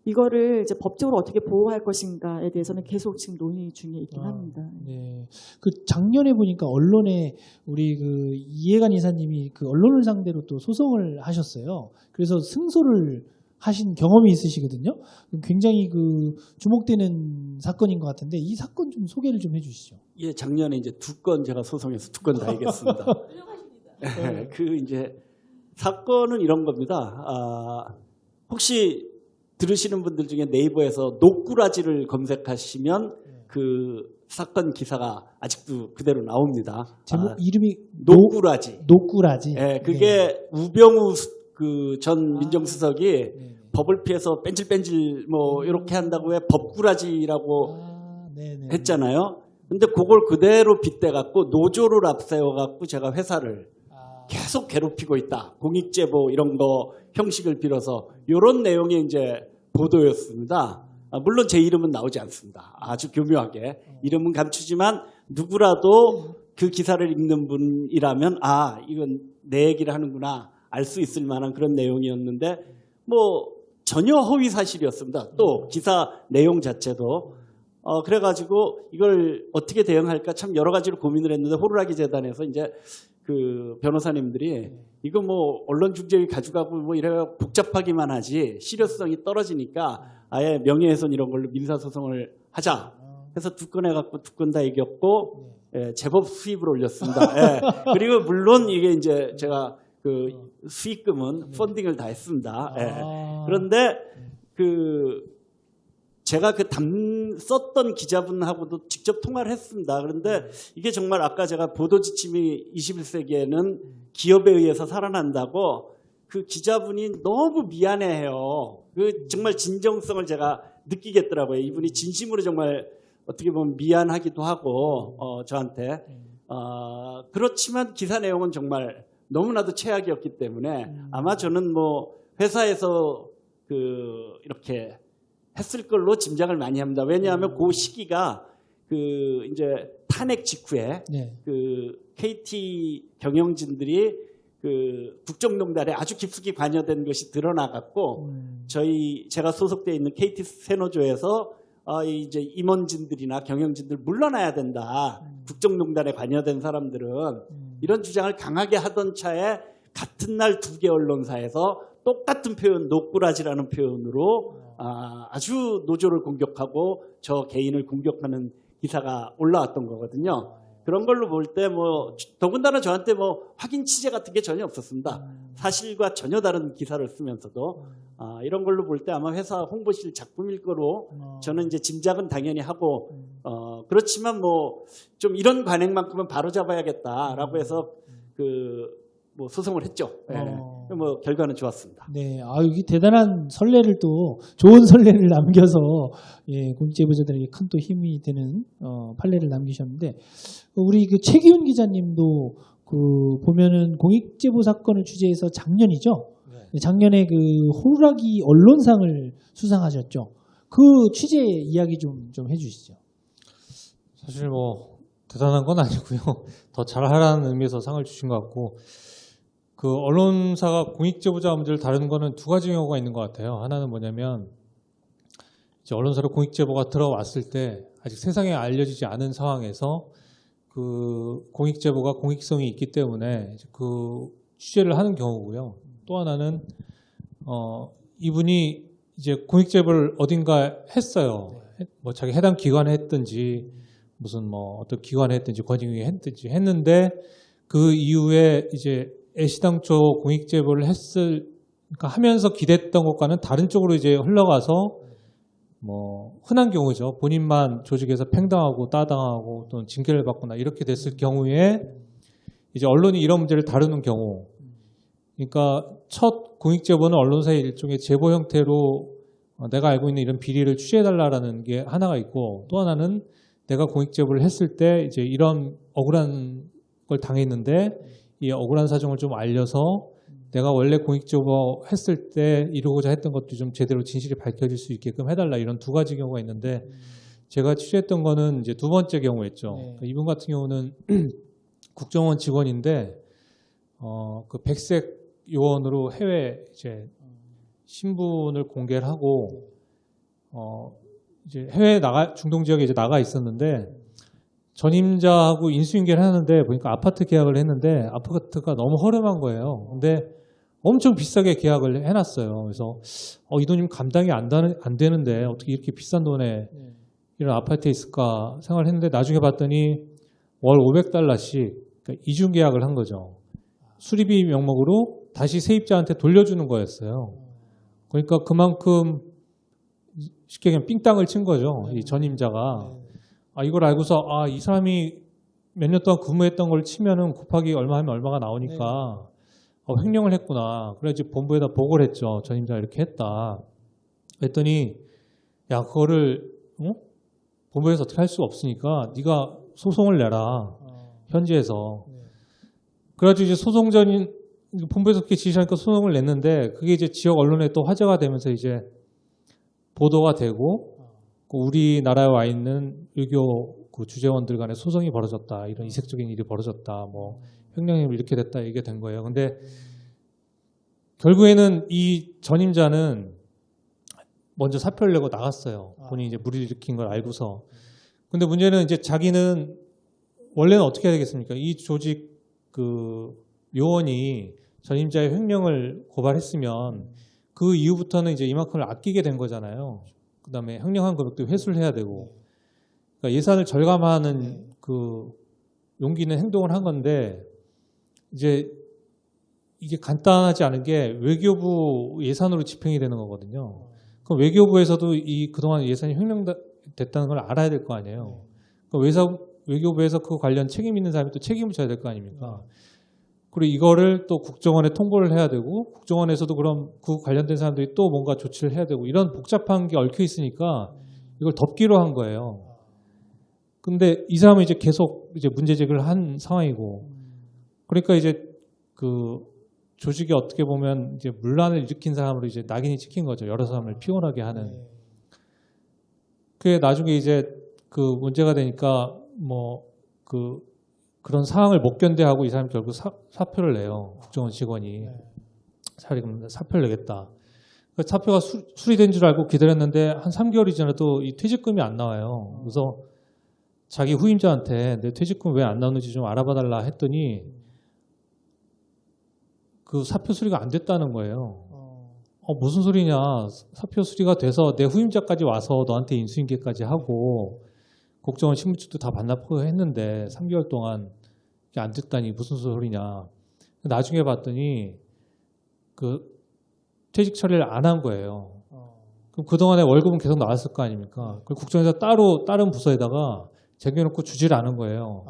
이거를 이제 법적으로 어떻게 보호할 것인가에 대해서는 계속 지금 논의 중에 있긴 합니다. 네. 그 작년에 보니까 언론에 우리 그 이해관 이사님이 그 언론을 상대로 또 소송을 하셨어요. 그래서 승소를 하신 경험이 있으시거든요. 굉장히 그 주목되는 사건인 것 같은데 이 사건 좀 소개를 좀 해주시죠. 예, 작년에 이제 2건 제가 소송해서 2건 다 이겼습니다. 그 이제 사건은 이런 겁니다. 혹시 들으시는 분들 중에 네이버에서 노꾸라지를 검색하시면 그 사건 기사가 아직도 그대로 나옵니다. 제목 이름이 노꾸라지. 노꾸라지. 예, 그게 우병우 그 전 민정수석이 법을 피해서 뺀질뺀질 뭐 이렇게 한다고 해 법꾸라지라고 했잖아요. 근데 그걸 그대로 빗대갖고 노조를 앞세워갖고 제가 회사를 계속 괴롭히고 있다. 공익제보 이런 거 형식을 빌어서 이런 내용의 이제 보도였습니다. 물론 제 이름은 나오지 않습니다. 아주 교묘하게 이름은 감추지만 누구라도 그 기사를 읽는 분이라면 이건 내 얘기를 하는구나 알 수 있을 만한 그런 내용이었는데 뭐 전혀 허위 사실이었습니다. 또 기사 내용 자체도 그래가지고 이걸 어떻게 대응할까 참 여러 가지로 고민을 했는데 호루라기 재단에서 이제 그 변호사님들이 이거 뭐 언론중재위 가져가고 뭐 이래 복잡하기만 하지 실효성이 떨어지니까 아예 명예훼손 이런 걸로 민사소송을 하자 해서 2건 해갖고 2건 다 이겼고 제법 수입을 올렸습니다. 그리고 물론 이게 이제 제가 그 수익금은 펀딩을 다 했습니다. 그런데 제가 썼던 기자분하고도 직접 통화를 했습니다. 그런데 이게 정말 아까 제가 보도지침이 21세기에는 기업에 의해서 살아난다고 그 기자분이 너무 미안해해요. 그 정말 진정성을 제가 느끼겠더라고요. 이분이 진심으로 정말 어떻게 보면 미안하기도 하고 저한테 그렇지만 기사 내용은 정말 너무나도 최악이었기 때문에 아마 저는 뭐 회사에서 이렇게 했을 걸로 짐작을 많이 합니다. 왜냐하면 그 시기가 이제 탄핵 직후에 그 KT 경영진들이 국정농단에 아주 깊숙이 관여된 것이 드러나갔고 제가 소속되어 있는 KT 세노조에서 이제 임원진들이나 경영진들 물러나야 된다. 국정농단에 관여된 사람들은 이런 주장을 강하게 하던 차에 같은 날 2개 언론사에서 똑같은 표현, 노꾸라지라는 표현으로 아주 노조를 공격하고 저 개인을 공격하는 기사가 올라왔던 거거든요. 그런 걸로 볼 때 뭐 더군다나 저한테 뭐 확인 취재 같은 게 전혀 없었습니다. 사실과 전혀 다른 기사를 쓰면서도 이런 걸로 볼 때 아마 회사 홍보실 작품일 거로 저는 이제 짐작은 당연히 하고 그렇지만 뭐 좀 이런 관행만큼은 바로 잡아야겠다라고 해서 뭐 소송을 했죠. 뭐 결과는 좋았습니다. 네, 여기 대단한 선례를 또 좋은 선례를 남겨서 공익제보자들에게 큰 또 힘이 되는 판례를 남기셨는데 우리 그 최기훈 기자님도 보면은 공익제보 사건을 취재해서 작년이죠. 작년에 그 호루라기 언론상을 수상하셨죠. 그 취재 이야기 좀 해주시죠. 사실 뭐 대단한 건 아니고요. 더 잘하라는 의미에서 상을 주신 것 같고 그 언론사가 공익제보자 문제를 다루는 거는 2가지 경우가 있는 것 같아요. 하나는 뭐냐면 이제 언론사로 공익제보가 들어왔을 때 아직 세상에 알려지지 않은 상황에서 그 공익제보가 공익성이 있기 때문에 그 취재를 하는 경우고요. 또 하나는 이분이 이제 공익제보를 어딘가 했어요. 뭐 자기 해당 기관에 했든지 무슨 뭐 어떤 기관에 했든지 권익위에 했든지 했는데 그 이후에 이제 애시당초 공익제보를 그러니까 하면서 기대했던 것과는 다른 쪽으로 이제 흘러가서 뭐 흔한 경우죠. 본인만 조직에서 팽당하고 따당하고 또는 징계를 받거나 이렇게 됐을 경우에 이제 언론이 이런 문제를 다루는 경우, 그러니까 첫 공익제보는 언론사의 일종의 제보 형태로 내가 알고 있는 이런 비리를 취재해달라는 게 하나가 있고, 또 하나는 내가 공익제보를 했을 때 이제 이런 억울한 걸 당했는데 이 억울한 사정을 좀 알려서 내가 원래 공익제보 했을 때 이루고자 했던 것도 좀 제대로 진실이 밝혀질 수 있게끔 해달라, 이런 두 가지 경우가 있는데 제가 취재했던 거는 이제 두 번째 경우였죠. 그러니까 이분 같은 경우는 국정원 직원인데 그 백색 요원으로 해외 이제 신분을 공개를 하고 이제 해외 중동 지역에 이제 나가 있었는데 전임자하고 인수인계를 하는데 보니까 아파트 계약을 했는데 아파트가 너무 허름한 거예요. 근데 엄청 비싸게 계약을 해놨어요. 그래서 이 돈이면 감당이 안 되는데 어떻게 이렇게 비싼 돈에 이런 아파트에 있을까 생각을 했는데 나중에 봤더니 월 500달러씩 그러니까 이중 계약을 한 거죠. 수리비 명목으로 다시 세입자한테 돌려주는 거였어요. 그러니까 그만큼 쉽게 그냥 삥땅을 친 거죠. 이 전임자가. 이걸 알고서 이 사람이 몇 년 동안 근무했던 걸 치면은 곱하기 얼마 하면 얼마가 나오니까 횡령을 했구나. 그래서 본부에다 보고를 했죠. 전임자가 이렇게 했다. 그랬더니 야, 그거를 본부에서 어떻게 할 수가 없으니까 네가 소송을 내라. 현지에서. 그래가지고 이제 본부에서 그렇게 지시하니까 소송을 냈는데 그게 이제 지역 언론에 또 화제가 되면서 이제 보도가 되고 우리나라에 와 있는 외교 그 주재원들 간에 소송이 벌어졌다. 이런 이색적인 일이 벌어졌다. 뭐 횡령이 이렇게 됐다. 이게 된 거예요. 근데 결국에는 이 전임자는 먼저 사표를 내고 나갔어요. 본인이 이제 무리를 일으킨 걸 알고서. 근데 문제는 이제 자기는 원래는 어떻게 해야 되겠습니까? 이 조직 그 요원이 전임자의 횡령을 고발했으면 그 이후부터는 이제 이만큼을 아끼게 된 거잖아요. 그 다음에 횡령한 금액도 회수를 해야 되고, 그러니까 예산을 절감하는 그 용기 있는 행동을 한 건데, 이제 이게 간단하지 않은 게 외교부 예산으로 집행이 되는 거거든요. 그럼 외교부에서도 그동안 예산이 횡령됐다는 걸 알아야 될 거 아니에요. 그럼 외교부에서 그 관련 책임 있는 사람이 또 책임을 져야 될 거 아닙니까? 그리고 이거를 또 국정원에 통보를 해야 되고, 국정원에서도 그럼 그 관련된 사람들이 또 뭔가 조치를 해야 되고, 이런 복잡한 게 얽혀 있으니까 이걸 덮기로 한 거예요. 근데 이 사람은 이제 계속 이제 문제 제기를 한 상황이고, 그러니까 이제 그 조직이 어떻게 보면 이제 문란을 일으킨 사람으로 이제 낙인이 찍힌 거죠. 여러 사람을 피곤하게 하는. 그게 나중에 이제 그 문제가 되니까 그런 상황을 못 견뎌하고 이 사람이 결국 사표를 내요. 국정원 직원이. 차라리 그럼 사표를 내겠다. 그 사표가 수리된 줄 알고 기다렸는데 한 3개월이 지나도 이 퇴직금이 안 나와요. 그래서 자기 후임자한테 내 퇴직금 왜 안 나오는지 좀 알아봐달라 했더니 그 사표 수리가 안 됐다는 거예요. 무슨 소리냐. 사표 수리가 돼서 내 후임자까지 와서 너한테 인수인계까지 하고 국정원 실무직도 다 반납하고 했는데 3개월 동안 이게 안 됐다니 무슨 소리냐. 나중에 봤더니 그 퇴직 처리를 안 한 거예요. 그럼 그동안에 월급은 계속 나왔을 거 아닙니까? 그리고 국정에서 따로 다른 부서에다가 쟁여놓고 주지를 않은 거예요.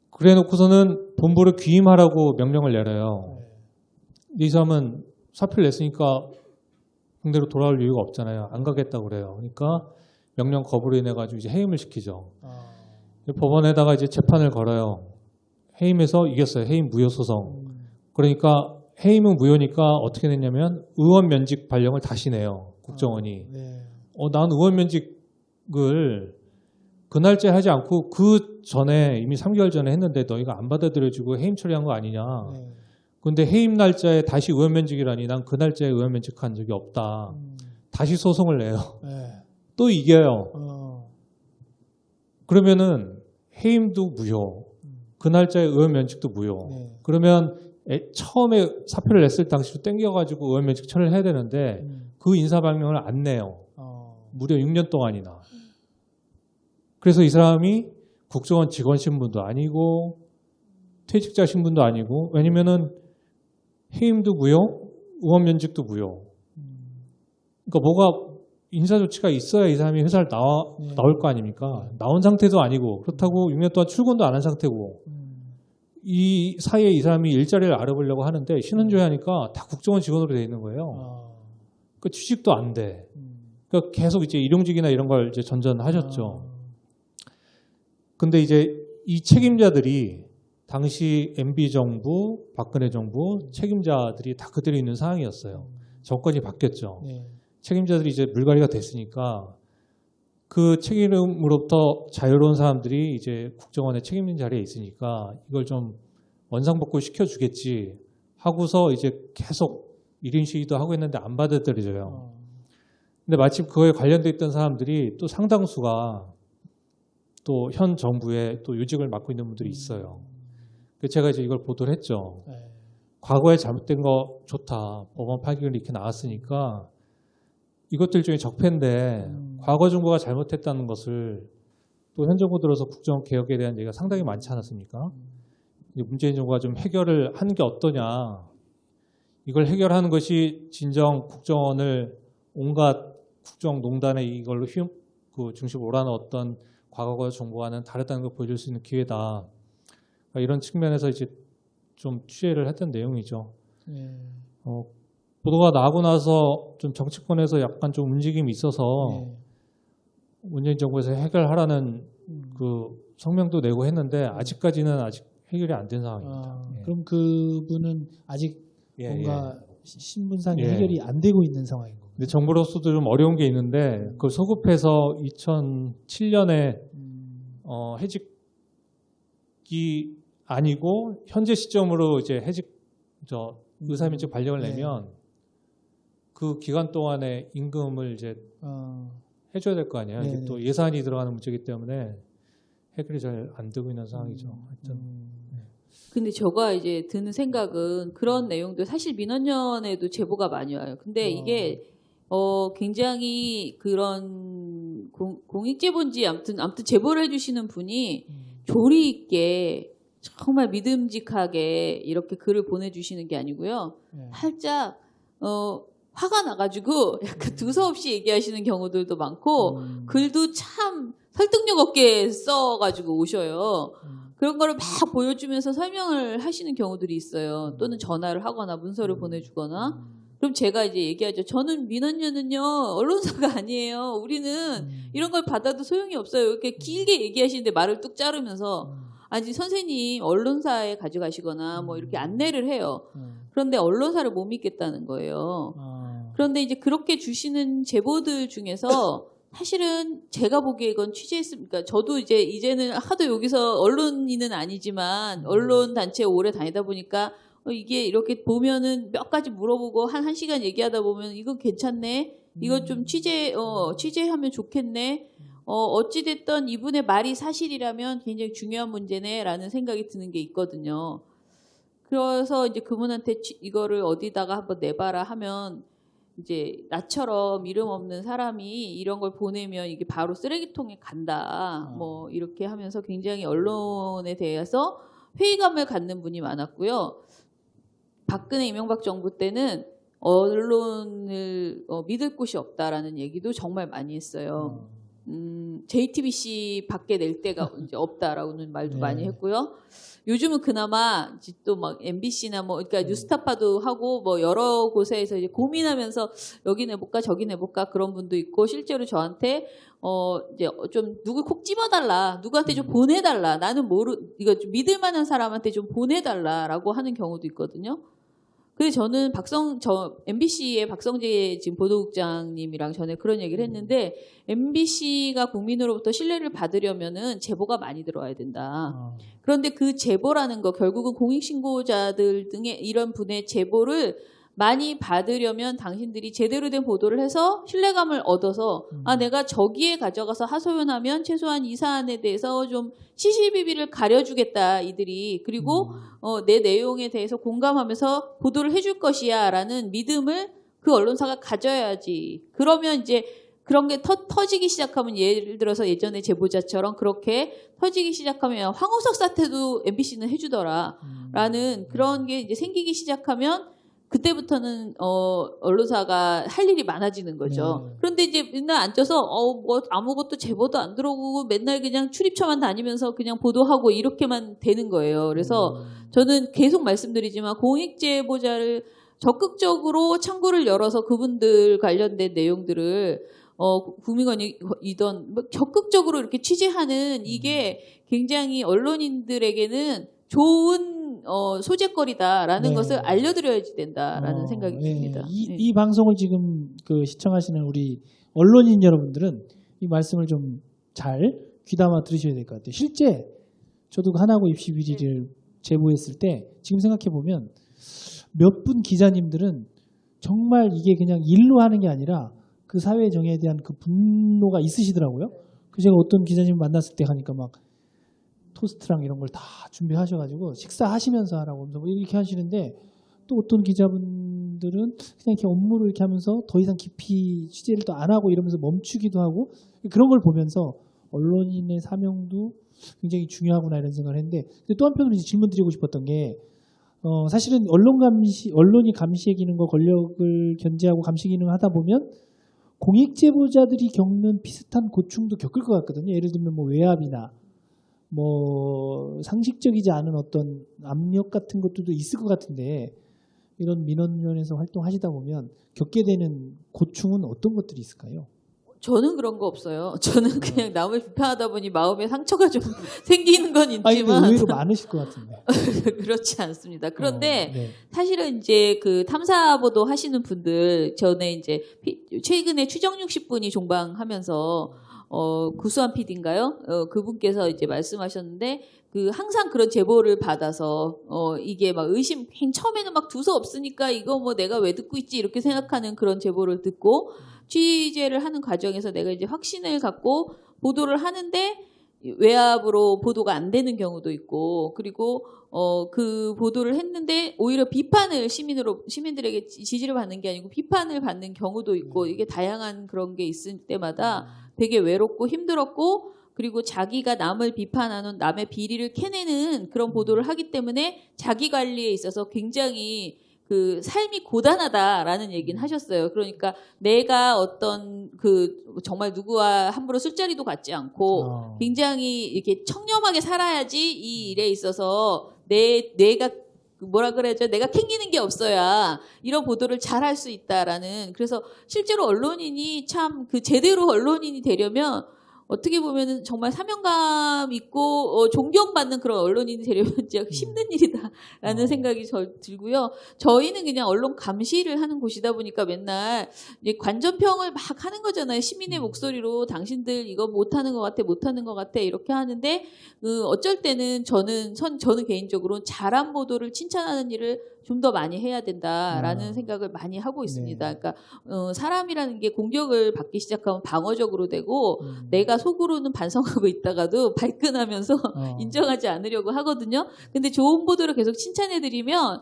그래 놓고서는 본부를 귀임하라고 명령을 내려요. 이 사람은 사표를 냈으니까 군대로 돌아올 이유가 없잖아요. 안 가겠다고 그래요. 그러니까 명령 거부로 인해 가지고 이제 해임을 시키죠. 법원에다가 이제 재판을 걸어요. 해임해서 이겼어요. 해임 무효 소송. 그러니까 해임은 무효니까 어떻게 됐냐면 의원 면직 발령을 다시 내요. 국정원이. 난 의원 면직을 그 날짜에 하지 않고 그 전에 이미 3개월 전에 했는데 너희가 안 받아들여주고 해임 처리한 거 아니냐. 근데 해임 날짜에 다시 의원 면직이라니 난 그 날짜에 의원 면직한 적이 없다. 다시 소송을 내요. 또 이겨요. 그러면은 해임도 무효. 그 날짜에 의원 면직도 무효. 그러면 처음에 사표를 냈을 당시로 땡겨가지고 의원면직 처리를 해야 되는데 그 인사방명을 안 내요. 무려 6년 동안이나. 그래서 이 사람이 국정원 직원 신분도 아니고 퇴직자 신분도 아니고, 왜냐면은 해임도 무효, 의원면직도 무효. 그러니까 뭐가 인사 조치가 있어야 이 사람이 회사를 나올 거 아닙니까? 나온 상태도 아니고, 그렇다고 6년 동안 출근도 안 한 상태고, 이 사이에 이 사람이 일자리를 알아보려고 하는데 신원조회 하니까 다 국정원 직원으로 돼 있는 거예요. 그 취직도 안 돼. 그러니까 계속 이제 일용직이나 이런 걸 이제 전전하셨죠. 근데 이제 이 책임자들이 당시 MB 정부, 박근혜 정부 책임자들이 다 그대로 있는 상황이었어요. 정권이 바뀌었죠. 책임자들이 이제 물갈이가 됐으니까 그 책임으로부터 자유로운 사람들이 이제 국정원의 책임 있는 자리에 있으니까 이걸 좀 원상복구 시켜주겠지 하고서 이제 계속 1인 시위도 하고 있는데 안 받아들여져요. 근데 마침 그거에 관련돼 있던 사람들이 또 상당수가 또 현 정부에 또 요직을 맡고 있는 분들이 있어요. 그래서 제가 이제 이걸 보도를 했죠. 과거에 잘못된 거 좋다. 법원 판결이 이렇게 나왔으니까 이것들 중에 적폐인데 과거 정부가 잘못했다는 것을 또 현 정부 들어서 국정개혁에 대한 얘기가 상당히 많지 않았습니까? 이제 문재인 정부가 좀 해결을 한 게 어떠냐. 이걸 해결하는 것이 진정 국정원을 온갖 국정농단에 이걸로 중심으로 몰아넣었던 과거 정부와는 다르다는 걸 보여줄 수 있는 기회다. 그러니까 이런 측면에서 이제 좀 취재를 했던 내용이죠. 보도가 나고 나서 좀 정치권에서 약간 좀 움직임이 있어서 문재인 정부에서 해결하라는 그 성명도 내고 했는데 아직까지는 아직 해결이 안 된 상황입니다. 그럼 그분은 아직 뭔가 신분상 예. 해결이 안 되고 있는 상황인 거예요. 근데 정부로서도 좀 어려운 게 있는데 그걸 소급해서 2007년에 해직이 아니고 현재 시점으로 이제 의사면직 발령을 내면 그 기간 동안에 임금을 이제 해줘야 될 거 아니에요. 이게 또 예산이 들어가는 문제이기 때문에 해결이 잘 안 되고 있는 상황이죠. 하여튼. 근데 제가 이제 드는 생각은 그런 내용도 사실 민원연에도 제보가 많이 와요. 근데 이게 굉장히 그런 공익제보인지 아무튼 제보를 해주시는 분이 조리 있게 정말 믿음직하게 이렇게 글을 보내주시는 게 아니고요. 살짝 화가 나가지고 약간 두서없이 얘기하시는 경우들도 많고 글도 참 설득력 없게 써가지고 오셔요. 그런 거를 막 보여주면서 설명을 하시는 경우들이 있어요. 또는 전화를 하거나 문서를 보내주거나. 그럼 제가 이제 얘기하죠. 저는 민원연은요 언론사가 아니에요. 우리는 이런 걸 받아도 소용이 없어요. 이렇게 길게 얘기하시는데 말을 뚝 자르면서 아니 선생님 언론사에 가져가시거나 뭐 이렇게 안내를 해요. 그런데 언론사를 못 믿겠다는 거예요. 그런데 이제 그렇게 주시는 제보들 중에서 사실은 제가 보기에 이건 취재했으니까 저도 이제는 하도 여기서 언론인은 아니지만 언론 단체에 오래 다니다 보니까 이게 이렇게 보면은 몇 가지 물어보고 한 시간 얘기하다 보면 이거 괜찮네. 이거 좀 취재하면 좋겠네. 어찌됐든 이분의 말이 사실이라면 굉장히 중요한 문제네라는 생각이 드는 게 있거든요. 그래서 이제 그분한테 이거를 어디다가 한번 내봐라 하면 이제 나처럼 이름 없는 사람이 이런 걸 보내면 이게 바로 쓰레기통에 간다. 뭐 이렇게 하면서 굉장히 언론에 대해서 회의감을 갖는 분이 많았고요. 박근혜 이명박 정부 때는 언론을 믿을 곳이 없다라는 얘기도 정말 많이 했어요. JTBC 밖에 낼 데가 이제 없다라고는 말도 많이 했고요. 요즘은 그나마 또 막 MBC나 뭐 그러니까 뉴스타파도 하고 뭐 여러 곳에서 이제 고민하면서 여기 내볼까 저기 내볼까 그런 분도 있고 실제로 저한테 이제 좀 누구 콕 집어달라 누구한테 좀 보내달라 나는 이거 좀 믿을 만한 사람한테 좀 보내달라라고 하는 경우도 있거든요. 그래서 저는 MBC의 박성재 지금 보도국장님이랑 전에 그런 얘기를 했는데 MBC가 국민으로부터 신뢰를 받으려면은 제보가 많이 들어와야 된다. 그런데 그 제보라는 거 결국은 공익신고자들 등의 이런 분의 제보를 많이 받으려면 당신들이 제대로 된 보도를 해서 신뢰감을 얻어서 내가 저기에 가져가서 하소연하면 최소한 이 사안에 대해서 좀 시시비비를 가려주겠다 이들이. 그리고 내 내용에 대해서 공감하면서 보도를 해줄 것이야 라는 믿음을 그 언론사가 가져야지. 그러면 이제 그런 게 터지기 시작하면 예를 들어서 예전에 제보자처럼 그렇게 터지기 시작하면 황우석 사태도 MBC는 해주더라 라는 그런 게 이제 생기기 시작하면 그때부터는 언론사가 할 일이 많아지는 거죠. 네. 그런데 이제 맨날 앉아서 뭐 아무것도 제보도 안 들어오고 맨날 그냥 출입처만 다니면서 그냥 보도하고 이렇게만 되는 거예요. 그래서 저는 계속 말씀드리지만 공익 제보자를 적극적으로 창구를 열어서 그분들 관련된 내용들을 국민권이든 뭐 적극적으로 이렇게 취재하는 이게 굉장히 언론인들에게는 좋은 소재거리다라는 네. 것을 알려드려야지 된다라는 생각이 네. 듭니다. 이 방송을 지금 그 시청하시는 우리 언론인 여러분들은 이 말씀을 좀 잘 귀담아 들으셔야 될 것 같아요. 실제 저도 하나고 입시 비리를 제보했을 때 지금 생각해 보면 몇 분 기자님들은 정말 이게 그냥 일로 하는 게 아니라 그 사회 정의에 대한 그 분노가 있으시더라고요. 그래서 제가 어떤 기자님 만났을 때 하니까 막 토스트랑 이런 걸 다 준비하셔가지고 식사하시면서 하라고 하면서 뭐 이렇게 하시는데 또 어떤 기자분들은 그냥 이렇게 업무를 이렇게 하면서 더 이상 깊이 취재를 또 안 하고 이러면서 멈추기도 하고 그런 걸 보면서 언론인의 사명도 굉장히 중요하구나 이런 생각을 했는데 근데 또 한편으로 이제 질문 드리고 싶었던 게 사실은 언론이 감시의 기능과 권력을 견제하고 감시 기능을 하다 보면 공익 제보자들이 겪는 비슷한 고충도 겪을 것 같거든요. 예를 들면 뭐 외압이나 뭐 상식적이지 않은 어떤 압력 같은 것들도 있을 것 같은데 이런 민원위원회에서 활동하시다 보면 겪게 되는 고충은 어떤 것들이 있을까요? 저는 그런 거 없어요. 저는 그냥 남을 비판하다 보니 마음에 상처가 좀 생기는 건 아니 근데 있지만 의외로 많으실 것 같은데. 그렇지 않습니다. 그런데 네. 사실은 이제 그 탐사보도 하시는 분들 전에 이제 최근에 추정 60분이 종방하면서 구수한 PD인가요? 그분께서 이제 말씀하셨는데 그 항상 그런 제보를 받아서 이게 막 의심 처음에는 막 두서 없으니까 이거 뭐 내가 왜 듣고 있지 이렇게 생각하는 그런 제보를 듣고 취재를 하는 과정에서 내가 이제 확신을 갖고 보도를 하는데 외압으로 보도가 안 되는 경우도 있고 그리고 그 보도를 했는데 오히려 비판을 시민들에게 지지를 받는 게 아니고 비판을 받는 경우도 있고 이게 다양한 그런 게 있을 때마다 되게 외롭고 힘들었고 그리고 자기가 남을 비판하는 남의 비리를 캐내는 그런 보도를 하기 때문에 자기 관리에 있어서 굉장히 그 삶이 고단하다라는 얘기는 하셨어요. 그러니까 내가 어떤 그 정말 누구와 함부로 술자리도 갖지 않고 굉장히 이렇게 청렴하게 살아야지 이 일에 있어서 내가 뭐라 그래야죠? 내가 캥기는 게 없어야 이런 보도를 잘 할 수 있다라는 그래서 실제로 언론인이 참 그 제대로 언론인이 되려면 어떻게 보면은 정말 사명감 있고 존경받는 그런 언론인이 되려면 진짜 힘든 일이다라는 생각이 들고요. 저희는 그냥 언론 감시를 하는 곳이다 보니까 맨날 이제 관전평을 막 하는 거잖아요. 시민의 목소리로 당신들 이거 못하는 것 같아 이렇게 하는데 어쩔 때는 저는 개인적으로 잘한 보도를 칭찬하는 일을 좀 더 많이 해야 된다라는 생각을 많이 하고 있습니다. 네. 그러니까 사람이라는 게 공격을 받기 시작하면 방어적으로 되고 내가 속으로는 반성하고 있다가도 발끈하면서 인정하지 않으려고 하거든요. 근데 좋은 보도를 계속 칭찬해드리면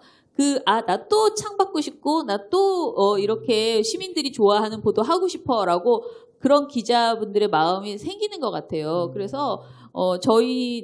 나 또 창받고 싶고 나 또 이렇게 시민들이 좋아하는 보도 하고 싶어라고 그런 기자분들의 마음이 생기는 것 같아요. 그래서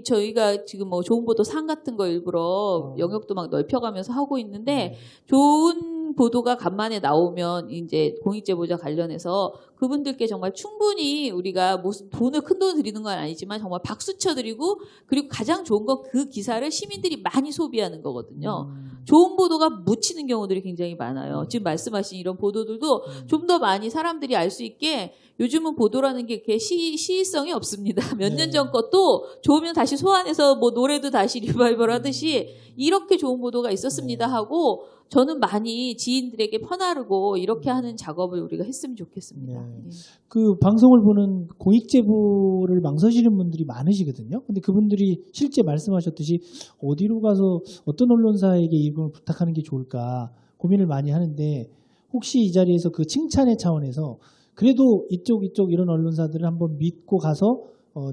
저희가 지금 뭐 좋은 보도 상 같은 거 일부러 영역도 막 넓혀가면서 하고 있는데 좋은 보도가 간만에 나오면 이제 공익제보자 관련해서 그분들께 정말 충분히 우리가 무슨 큰 돈을 드리는 건 아니지만 정말 박수 쳐드리고 그리고 가장 좋은 건 그 기사를 시민들이 많이 소비하는 거거든요. 좋은 보도가 묻히는 경우들이 굉장히 많아요. 지금 말씀하신 이런 보도들도 좀 더 많이 사람들이 알 수 있게 요즘은 보도라는 게 이렇게 시의성이 없습니다. 몇 년 전 것도 좋으면 다시 소환해서 뭐 노래도 다시 리바이벌 하듯이 이렇게 좋은 보도가 있었습니다 하고 저는 많이 지인들에게 퍼나르고 이렇게 하는 작업을 우리가 했으면 좋겠습니다. 네. 예. 그 방송을 보는 공익 제보를 망설이는 분들이 많으시거든요. 근데 그분들이 실제 말씀하셨듯이 어디로 가서 어떤 언론사에게 이걸 부탁하는 게 좋을까 고민을 많이 하는데 혹시 이 자리에서 그 칭찬의 차원에서 그래도 이쪽 이런 언론사들을 한번 믿고 가서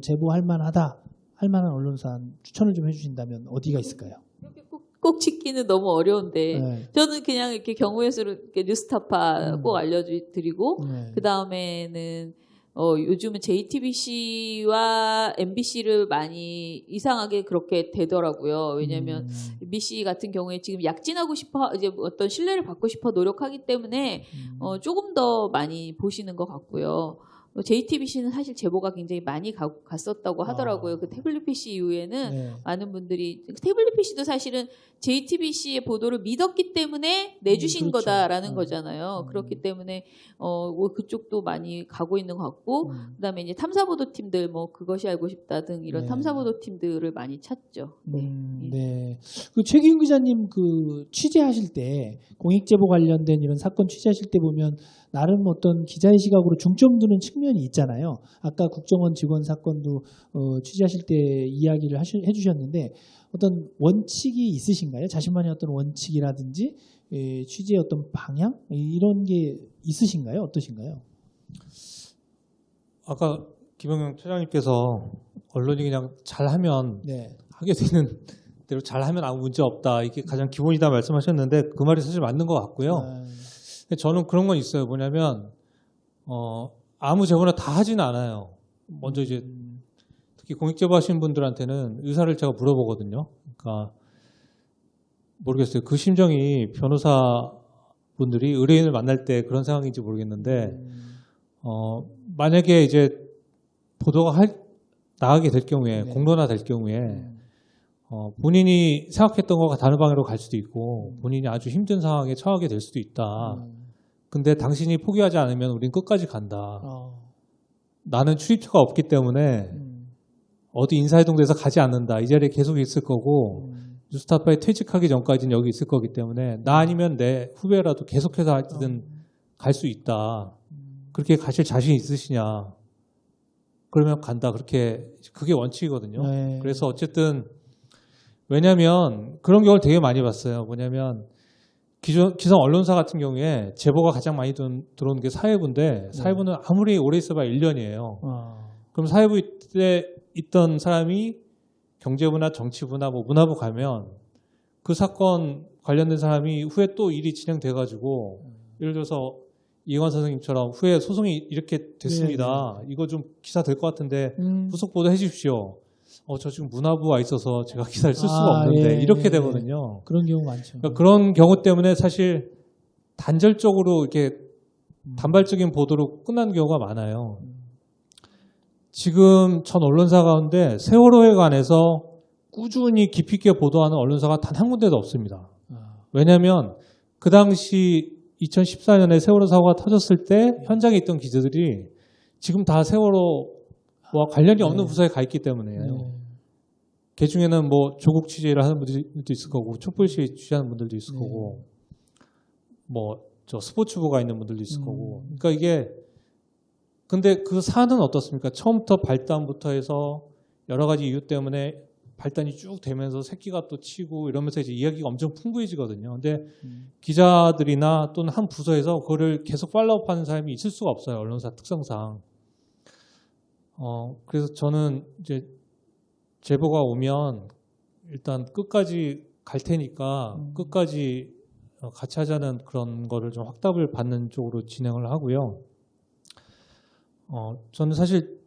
제보할 만하다 할 만한 언론사 추천을 좀 해주신다면 어디가 있을까요? 이렇게 꼭 짓기는 너무 어려운데 네. 저는 그냥 이렇게 경우의 수로 이렇게 뉴스타파 꼭 알려드리고 네. 그 다음에는 요즘은 JTBC와 MBC를 많이 이상하게 그렇게 되더라고요. 왜냐하면 MBC 같은 경우에 지금 약진하고 싶어 이제 어떤 신뢰를 받고 싶어 노력하기 때문에 조금 더 많이 보시는 것 같고요. JTBC는 사실 제보가 굉장히 많이 갔었다고 하더라고요. 그 태블릿 PC 이후에는 네. 많은 분들이 태블릿 PC도 사실은 JTBC의 보도를 믿었기 때문에 내주신 그렇죠. 거다라는 거잖아요. 그렇기 때문에 그쪽도 많이 가고 있는 것 같고 그다음에 이제 탐사보도팀들 뭐 그것이 알고 싶다 등 이런 네. 탐사보도팀들을 많이 찾죠. 네. 네. 그 최기훈 기자님 그 취재하실 때 공익제보 관련된 이런 사건 취재하실 때 보면 나름 어떤 기자의 시각으로 중점 두는 측면이 있잖아요. 아까 국정원 직원 사건도 취재하실 때 이야기를 해주셨는데 어떤 원칙이 있으신가요? 자신만의 어떤 원칙이라든지 취재의 어떤 방향 이런 게 있으신가요? 어떠신가요? 아까 김영경 차장님께서 언론이 그냥 잘하면 네. 하게 되는 대로 잘하면 아무 문제 없다. 이게 가장 기본이다 말씀하셨는데 그 말이 사실 맞는 것 같고요. 근데 저는 그런 건 있어요. 뭐냐면 아무 제보나 다 하지는 않아요. 먼저 이제 특히 공익제보 하시는 분들한테는 의사를 제가 물어보거든요. 그러니까 모르겠어요. 그 심정이 변호사분들이 의뢰인을 만날 때 그런 상황인지 모르겠는데 만약에 이제 보도가 나가게 될 경우에 네. 공론화 될 경우에 본인이 생각했던 것과 다른 방향으로 갈 수도 있고 본인이 아주 힘든 상황에 처하게 될 수도 있다. 근데 당신이 포기하지 않으면 우린 끝까지 간다. 나는 출입처가 없기 때문에 어디 인사이동돼서 가지 않는다. 이 자리에 계속 있을 거고 뉴스타파에 퇴직하기 전까지는 여기 있을 거기 때문에 나 아니면 내 후배라도 계속해서 하여튼 갈 수 있다. 그렇게 가실 자신 있으시냐. 그러면 간다. 그게 원칙이거든요. 네. 그래서 어쨌든 왜냐하면 그런 경우를 되게 많이 봤어요. 뭐냐면 기성 언론사 같은 경우에 제보가 가장 많이 들어오는 게 사회부인데 사회부는 아무리 오래 있어봐야 1년이에요. 그럼 사회부에 있던 사람이 경제부나 정치부나 뭐 문화부 가면 그 사건 관련된 사람이 후에 또 일이 진행돼가지고 예를 들어서 이영환 선생님처럼 후에 소송이 이렇게 됐습니다. 이거 좀 기사 될 것 같은데 후속 보도 해주십시오. 저 지금 문화부 와 있어서 제가 기사를 쓸 수가 없는데 이렇게 되거든요. 그런 경우 많죠. 그러니까 그런 경우 때문에 사실 단절적으로 이렇게 단발적인 보도로 끝난 경우가 많아요. 지금 전 언론사 가운데 세월호에 관해서 꾸준히 깊이 있게 보도하는 언론사가 단 한 군데도 없습니다. 왜냐하면 그 당시 2014년에 세월호 사고가 터졌을 때 현장에 있던 기자들이 지금 다 세월호와 관련이 없는 부서에 가 있기 때문에요. 그 중에는 뭐 조국 취재를 하는 분들도 있을 거고 촛불시 취재하는 분들도 있을 거고 뭐 저 스포츠부가 있는 분들도 있을 거고. 그러니까 이게 근데 그 사안은 어떻습니까? 처음부터 발단부터 해서 여러 가지 이유 때문에 발단이 쭉 되면서 새끼가 또 치고 이러면서 이제 이야기가 엄청 풍부해지거든요. 근데 기자들이나 또는 한 부서에서 그거를 계속 팔로우하는 사람이 있을 수가 없어요. 언론사 특성상. 그래서 저는 이제 제보가 오면 일단 끝까지 갈 테니까 끝까지 같이 하자는 그런 거를 좀 확답을 받는 쪽으로 진행을 하고요. 저는 사실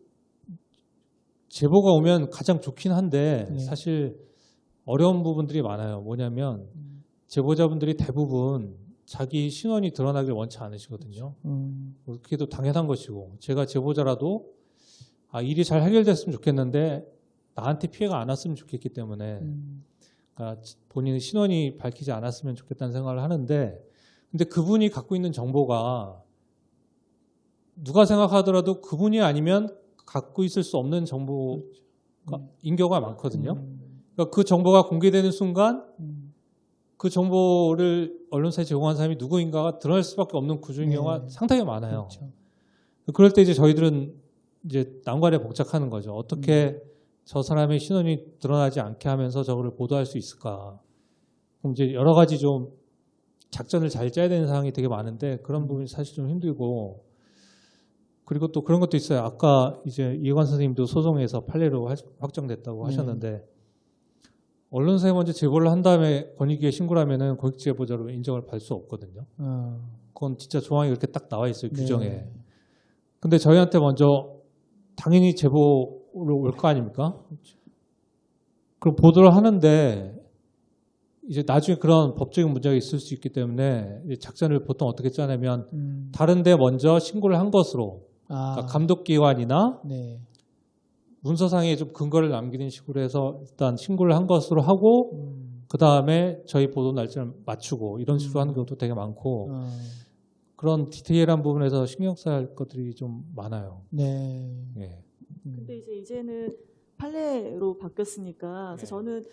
제보가 오면 가장 좋긴 한데 사실 어려운 부분들이 많아요. 뭐냐면 제보자분들이 대부분 자기 신원이 드러나길 원치 않으시거든요. 그게도 당연한 것이고 제가 제보자라도 일이 잘 해결됐으면 좋겠는데 나한테 피해가 안 왔으면 좋겠기 때문에 그러니까 본인의 신원이 밝히지 않았으면 좋겠다는 생각을 하는데 근데 그분이 갖고 있는 정보가 누가 생각하더라도 그분이 아니면 갖고 있을 수 없는 정보인 경우가 많거든요. 그러니까 그 정보가 공개되는 순간 그 정보를 언론사에 제공한 사람이 누구인가가 드러날 수밖에 없는 구조인 네. 경우가 상당히 많아요. 그렇죠. 그럴 때 이제 저희들은 이제 난관에 복잡하는 거죠. 어떻게 저 사람의 신원이 드러나지 않게 하면서 저거를 보도할 수 있을까? 그럼 이제 여러 가지 좀 작전을 잘 짜야 되는 상황이 되게 많은데 그런 부분이 사실 좀 힘들고, 그리고 또 그런 것도 있어요. 아까 이제 이해관 선생님도 소송에서 판례로 확정됐다고 하셨는데, 언론사에 먼저 제보를 한 다음에 권익위에 신고를 하면은 고익 제보자로 인정을 받을 수 없거든요. 그건 진짜 조항이 그렇게 딱 나와 있어요, 규정에. 네. 근데 저희한테 먼저 당연히 제보를 올 거 아닙니까? 그럼 보도를 하는데 이제 나중에 그런 법적인 문제가 있을 수 있기 때문에 이제 작전을 보통 어떻게 짜냐면 다른데 먼저 신고를 한 것으로, 그러니까 감독기관이나 네. 문서상에 좀 근거를 남기는 식으로 해서 일단 신고를 한 것으로 하고 그 다음에 저희 보도 날짜를 맞추고 이런 식으로 하는 경우도 되게 많고, 그런 디테일한 부분에서 신경 써야 할 것들이 좀 많아요. 네. 예. 근데 이제는 판례로 바뀌었으니까 그래서 네. 저는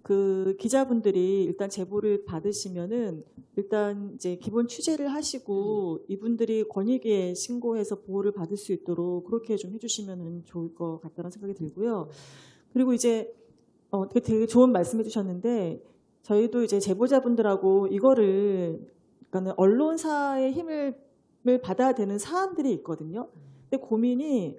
그 기자분들이 일단 제보를 받으시면은 일단 이제 기본 취재를 하시고 이분들이 권익위에 신고해서 보호를 받을 수 있도록 그렇게 좀 해주시면은 좋을 것 같다는 생각이 들고요. 그리고 이제 되게 좋은 말씀해 주셨는데 저희도 이제 제보자분들하고 이거를 그러니까는 언론사의 힘을 받아야 되는 사안들이 있거든요. 근데 고민이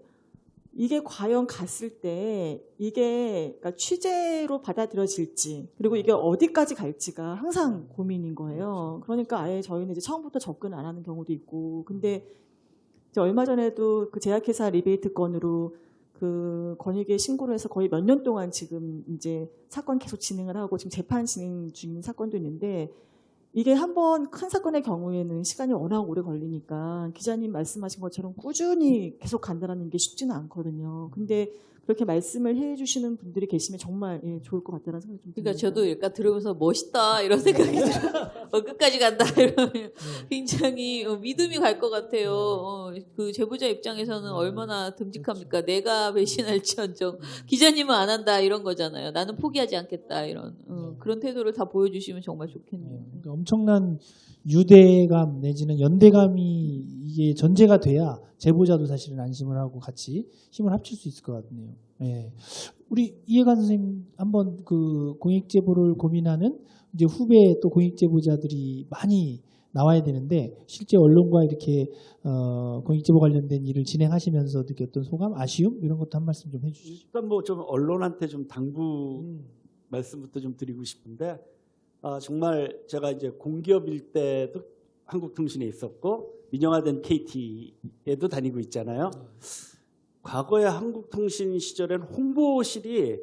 이게 과연 갔을 때 이게 그러니까 취재로 받아들여질지 그리고 이게 어디까지 갈지가 항상 고민인 거예요. 그러니까 아예 저희는 이제 처음부터 접근 안 하는 경우도 있고, 근데 이제 얼마 전에도 그 제약회사 리베이트 건으로 그 권익위에 신고를 해서 거의 몇 년 동안 지금 이제 사건 계속 진행을 하고 지금 재판 진행 중인 사건도 있는데, 이게 한번 큰 사건의 경우에는 시간이 워낙 오래 걸리니까 기자님 말씀하신 것처럼 꾸준히 계속 간다는 게 쉽지는 않거든요. 근데 그렇게 말씀을 해주시는 분들이 계시면 정말 좋을 것 같다는 생각이 좀 듭니다. 그러니까 저도 약간 들으면서 멋있다 이런 생각이 들어요. 끝까지 간다 이러면 굉장히 믿음이 갈 것 같아요. 그 제보자 입장에서는 얼마나 듬직합니까? 내가 배신할지언정 기자님은 안 한다 이런 거잖아요. 나는 포기하지 않겠다 이런 그런 태도를 다 보여주시면 정말 좋겠네요. 그러니까 엄청난 유대감 내지는 연대감이 이게 전제가 돼야 제보자도 사실은 안심을 하고 같이 힘을 합칠 수 있을 것 같네요. 예. 우리 이해관 선생님 한번 그 공익 제보를 고민하는 이제 후배 또 공익 제보자들이 많이 나와야 되는데 실제 언론과 이렇게 공익 제보 관련된 일을 진행하시면서 느꼈던 소감, 아쉬움 이런 것도 한 말씀 좀 해주시죠. 일단 뭐 좀 언론한테 좀 당부 말씀부터 좀 드리고 싶은데, 정말 제가 이제 공기업일 때도 한국통신에 있었고 민영화된 KT에도 다니고 있잖아요. 과거에 한국통신 시절엔 홍보실이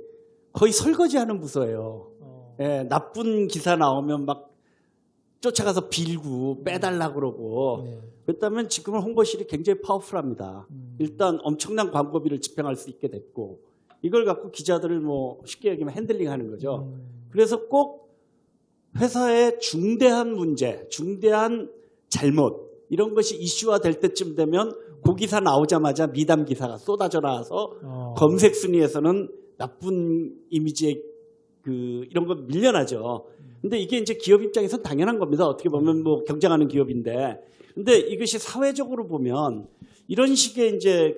거의 설거지하는 부서예요. 예, 나쁜 기사 나오면 막 쫓아가서 빌고 빼달라 그러고. 네. 그렇다면 지금은 홍보실이 굉장히 파워풀합니다. 일단 엄청난 광고비를 집행할 수 있게 됐고, 이걸 갖고 기자들을 뭐 쉽게 얘기하면 핸들링하는 거죠. 그래서 꼭 회사의 중대한 문제, 중대한 잘못 이런 것이 이슈화 될 때쯤 되면 그 기사 나오자마자 미담 기사가 쏟아져 나와서 검색 순위에서는 나쁜 이미지의 이런 거 밀려나죠. 근데 이게 이제 기업 입장에서는 당연한 겁니다. 어떻게 보면 뭐 경쟁하는 기업인데. 근데 이것이 사회적으로 보면 이런 식의 이제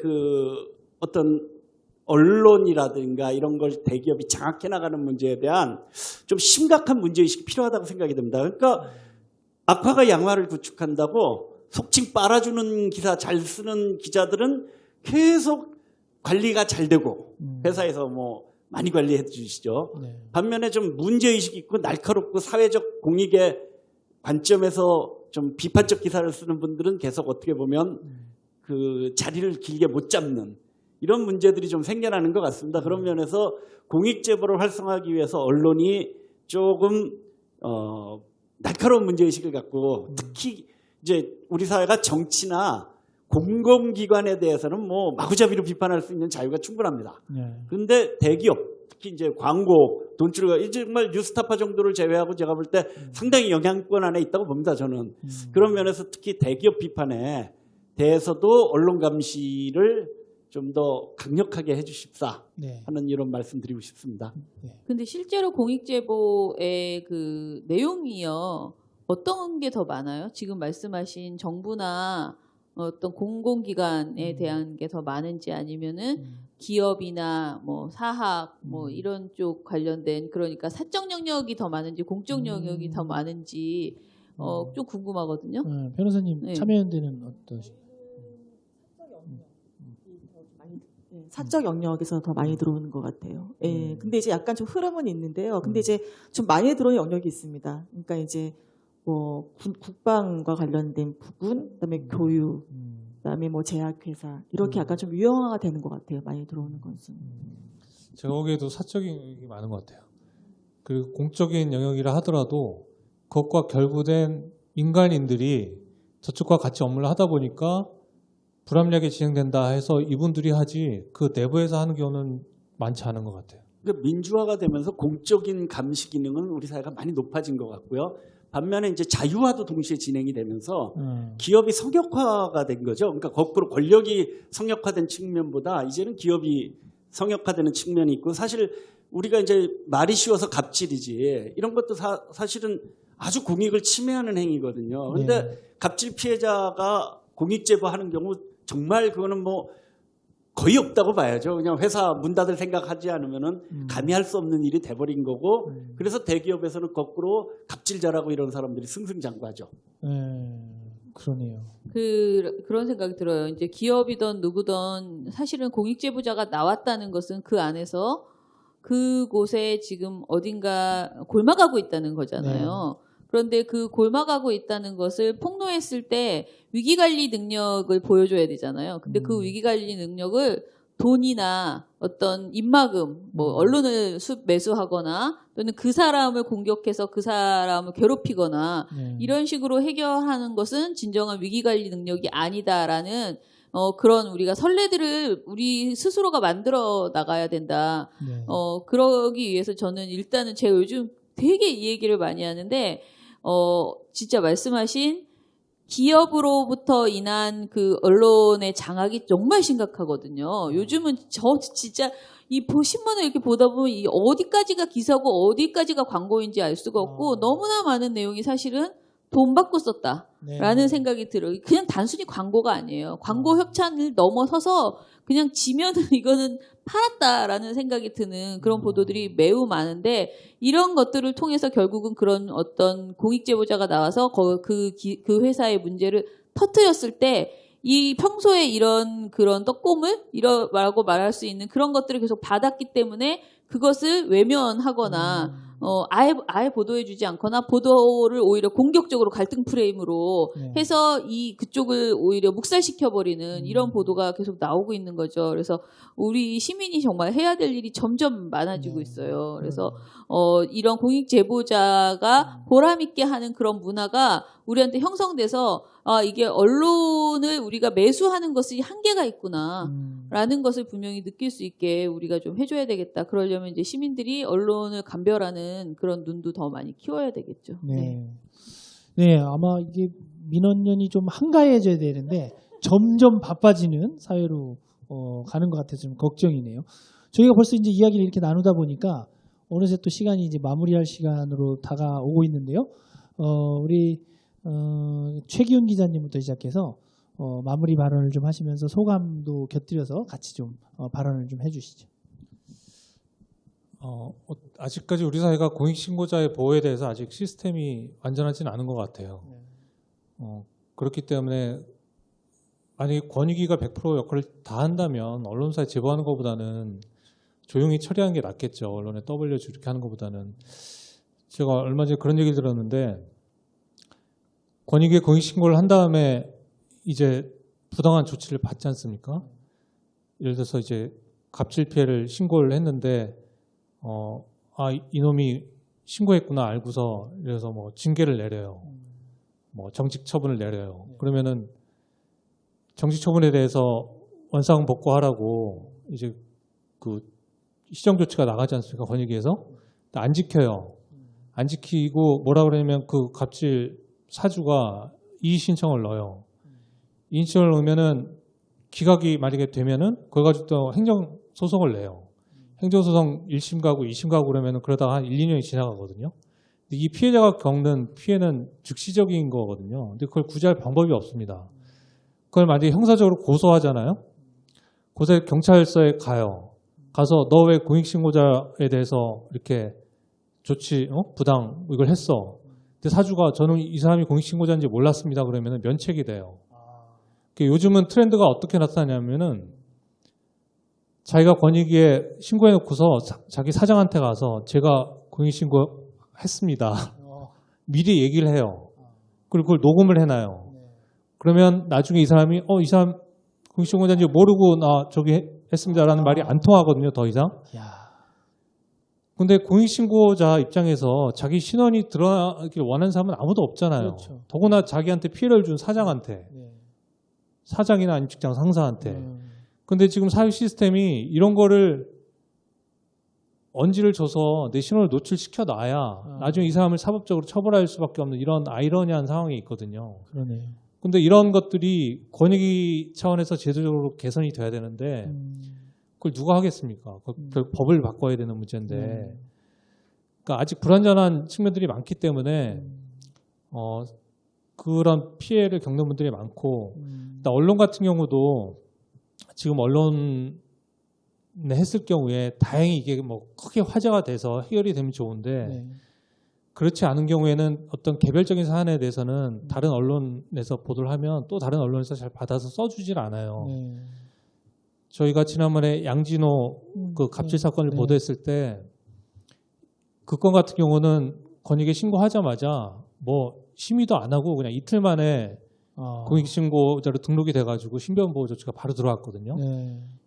어떤 언론이라든가 이런 걸 대기업이 장악해 나가는 문제에 대한 좀 심각한 문제의식이 필요하다고 생각이 듭니다. 그러니까 악화가 양화를 구축한다고 속칭 빨아주는 기사 잘 쓰는 기자들은 계속 관리가 잘 되고 회사에서 뭐 많이 관리해 주시죠. 네. 반면에 좀 문제의식이 있고 날카롭고 사회적 공익의 관점에서 좀 비판적 기사를 쓰는 분들은 계속 어떻게 보면 그 자리를 길게 못 잡는 이런 문제들이 좀 생겨나는 것 같습니다. 그런 면에서 공익제보를 활성화하기 위해서 언론이 조금 날카로운 문제의식을 갖고, 특히 이제 우리 사회가 정치나 공공기관에 대해서는 뭐 마구잡이로 비판할 수 있는 자유가 충분합니다. 네. 그런데 대기업, 특히 이제 광고, 돈줄과 이제 정말 뉴스타파 정도를 제외하고 제가 볼 때 상당히 영향권 안에 있다고 봅니다. 저는 그런 면에서 특히 대기업 비판에 대해서도 언론 감시를 좀 더 강력하게 해주십사 네. 하는 이런 말씀드리고 싶습니다. 근데 실제로 공익제보의 그 내용이요. 어떤 게 더 많아요? 지금 말씀하신 정부나 어떤 공공기관에 대한 게 더 많은지 아니면은 기업이나 뭐 사학 뭐 이런 쪽 관련된 그러니까 사적 영역이 더 많은지 공적 영역이 더 많은지 좀 궁금하거든요. 변호사님 네. 참여연대는 어떠시? 사적 영역에서 더 많이 들어오는 것 같아요. 예. 근데 이제 약간 좀 흐름은 있는데요. 근데 이제 좀 많이 들어오는 영역이 있습니다. 그러니까 이제 뭐 국방과 관련된 부분, 그다음에 교육, 그다음에 뭐 제약회사 이렇게 약간 좀 유형화가 되는 것 같아요. 많이 들어오는 것은. 제가 보기에도 사적인 영역이 많은 것 같아요. 그리고 공적인 영역이라 하더라도 그것과 결부된 민간인들이 저쪽과 같이 업무를 하다 보니까 불합리하게 진행된다 해서 이분들이 하지 그 내부에서 하는 경우는 많지 않은 것 같아요. 그러니까 민주화가 되면서 공적인 감시 기능은 우리 사회가 많이 높아진 것 같고요. 반면에 이제 자유화도 동시에 진행이 되면서 기업이 성역화가 된 거죠. 그러니까 거꾸로 권력이 성역화된 측면보다 이제는 기업이 성역화되는 측면이 있고 사실 우리가 이제 말이 쉬워서 갑질이지 이런 것도 사실은 아주 공익을 침해하는 행위거든요. 그런데 네. 갑질 피해자가 공익제보하는 경우 정말 그거는 뭐 거의 없다고 봐야죠. 그냥 회사 문 닫을 생각하지 않으면은 감히 할 수 없는 일이 돼버린 거고 그래서 대기업에서는 거꾸로 갑질자라고 이런 사람들이 승승장구하죠. 그러네요. 그런 생각이 들어요. 이제 기업이든 누구든 사실은 공익제보자가 나왔다는 것은 그 안에서 그곳에 지금 어딘가 골마가고 있다는 거잖아요. 그런데 그 골마가고 있다는 것을 폭로했을 때 위기관리 능력을 보여줘야 되잖아요. 근데 그 위기관리 능력을 돈이나 어떤 입막음, 뭐 언론을 매수하거나 또는 그 사람을 공격해서 그 사람을 괴롭히거나 이런 식으로 해결하는 것은 진정한 위기관리 능력이 아니다라는 그런 우리가 선례들을 우리 스스로가 만들어 나가야 된다. 그러기 위해서 저는 일단은 제가 요즘 되게 이 얘기를 많이 하는데 진짜 말씀하신 기업으로부터 인한 그 언론의 장악이 정말 심각하거든요. 요즘은 저 진짜 이 신문을 이렇게 보다 보면 이 어디까지가 기사고 어디까지가 광고인지 알 수가 없고 너무나 많은 내용이 사실은 돈 받고 썼다라는 생각이 들어요. 그냥 단순히 광고가 아니에요. 광고 협찬을 넘어서서 그냥 지면은 이거는 팔았다라는 생각이 드는 그런 보도들이 매우 많은데 이런 것들을 통해서 결국은 그런 어떤 공익제보자가 나와서 그 회사의 문제를 터뜨렸을 때 이 평소에 이런 그런 떡고물 이라고 말할 수 있는 그런 것들을 계속 받았기 때문에 그것을 외면하거나 아예 보도해주지 않거나 보도를 오히려 공격적으로 갈등 프레임으로 해서 그쪽을 오히려 묵살시켜버리는 이런 보도가 계속 나오고 있는 거죠. 그래서 우리 시민이 정말 해야 될 일이 점점 많아지고 있어요. 그래서 이런 공익제보자가 보람있게 하는 그런 문화가 우리한테 형성돼서 이게 언론을 우리가 매수하는 것이 한계가 있구나 라는 것을 분명히 느낄 수 있게 우리가 좀 해줘야 되겠다. 그러려면 이제 시민들이 언론을 감별하는 그런 눈도 더 많이 키워야 되겠죠. 네, 아마 이게 민원연이 좀 한가해져야 되는데 점점 바빠지는 사회로 가는 것 같아서 좀 걱정이네요. 저희가 벌써 이제 이야기를 이렇게 나누다 보니까 어느새 또 시간이 이제 마무리할 시간으로 다가오고 있는데요. 우리 최기훈 기자님부터 시작해서 마무리 발언을 좀 하시면서 소감도 곁들여서 같이 좀 발언을 좀 해주시죠. 아직까지 우리 사회가 공익신고자의 보호에 대해서 아직 시스템이 완전하지는 않은 것 같아요. 그렇기 때문에 만약에 권익위가 100% 역할을 다 한다면 언론사에 제보하는 것보다는 조용히 처리하는 게 낫겠죠. 언론에 떠벌려주고 이렇게 하는 것보다는. 제가 얼마 전에 그런 얘기를 들었는데 권익위에 공익신고를 한 다음에 이제 부당한 조치를 받지 않습니까? 예를 들어서 이제 갑질 피해를 신고를 했는데 이놈이 신고했구나 알고서 그래서 뭐 징계를 내려요. 뭐 정직 처분을 내려요. 그러면은 정직 처분에 대해서 원상 복구하라고 이제 그 시정 조치가 나가지 않습니까? 권익위에서 안 지켜요. 안 지키고 뭐라 그러냐면 그 갑질 사주가 이의 신청을 넣어요. 이의 신청을 넣으면은 기각이 만약에 되면은 그걸 가지고 또 행정소송을 내요. 행정소송 1심 가고 2심 가고 그러면은 그러다가 한 1, 2년이 지나가거든요. 근데 이 피해자가 겪는 피해는 즉시적인 거거든요. 근데 그걸 구제할 방법이 없습니다. 그걸 만약에 형사적으로 고소하잖아요. 고소 경찰서에 가요. 가서 너 왜 공익신고자에 대해서 이렇게 조치 부당 이걸 했어. 근데 사주가 저는 이 사람이 공익신고자인지 몰랐습니다. 그러면 면책이 돼요. 요즘은 트렌드가 어떻게 나타나냐면은 자기가 권익위에 신고해놓고서 자기 사장한테 가서 제가 공익신고했습니다. 미리 얘기를 해요. 그리고 그걸 녹음을 해놔요. 그러면 나중에 이 사람이 이 사람 공익신고자인지 모르고 나 저기 했습니다라는 말이 안 통하거든요. 더 이상. 근데 공익신고자 입장에서 자기 신원이 드러나길 원하는 사람은 아무도 없잖아요. 그렇죠. 더구나 자기한테 피해를 준 사장한테, 네. 사장이나 아니면 직장 상사한테. 근데 지금 사회 시스템이 이런 거를 언지를 줘서 내 신원을 노출시켜 놔야 나중에 이 사람을 사법적으로 처벌할 수밖에 없는 이런 아이러니한 상황이 있거든요. 그러네요. 근데 이런 것들이 권익위 차원에서 제도적으로 개선이 돼야 되는데 그걸 누가 하겠습니까? 결국 법을 바꿔야 되는 문제인데 그러니까 아직 불완전한 측면들이 많기 때문에 그런 피해를 겪는 분들이 많고 언론 같은 경우도 지금 언론에 했을 경우에 다행히 이게 뭐 크게 화제가 돼서 해결이 되면 좋은데 그렇지 않은 경우에는 어떤 개별적인 사안에 대해서는 다른 언론에서 보도를 하면 또 다른 언론에서 잘 받아서 써주질 않아요. 저희가 지난번에 양진호 그 갑질 사건을 보도했을 때 그 건 같은 경우는 권익에 신고하자마자 뭐 심의도 안 하고 그냥 이틀 만에 공익신고자로 등록이 돼가지고 신변보호 조치가 바로 들어왔거든요.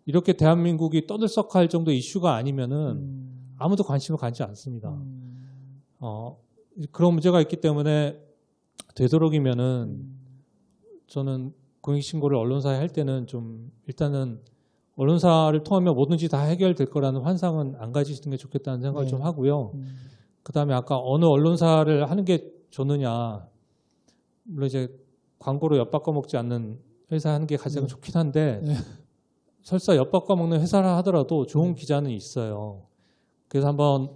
이렇게 대한민국이 떠들썩할 정도 이슈가 아니면은 아무도 관심을 갖지 않습니다. 그런 문제가 있기 때문에 되도록이면은 저는 공익신고를 언론사에 할 때는 좀 일단은 언론사를 통하면 뭐든지 다 해결될 거라는 환상은 안 가지시는 게 좋겠다는 생각을 좀 하고요. 그다음에 아까 어느 언론사를 하는 게 좋느냐. 물론 이제 광고로 엿바꿔 먹지 않는 회사 하는 게 가장 좋긴 한데 설사 엿바꿔 먹는 회사라 하더라도 좋은 기자는 있어요. 그래서 한번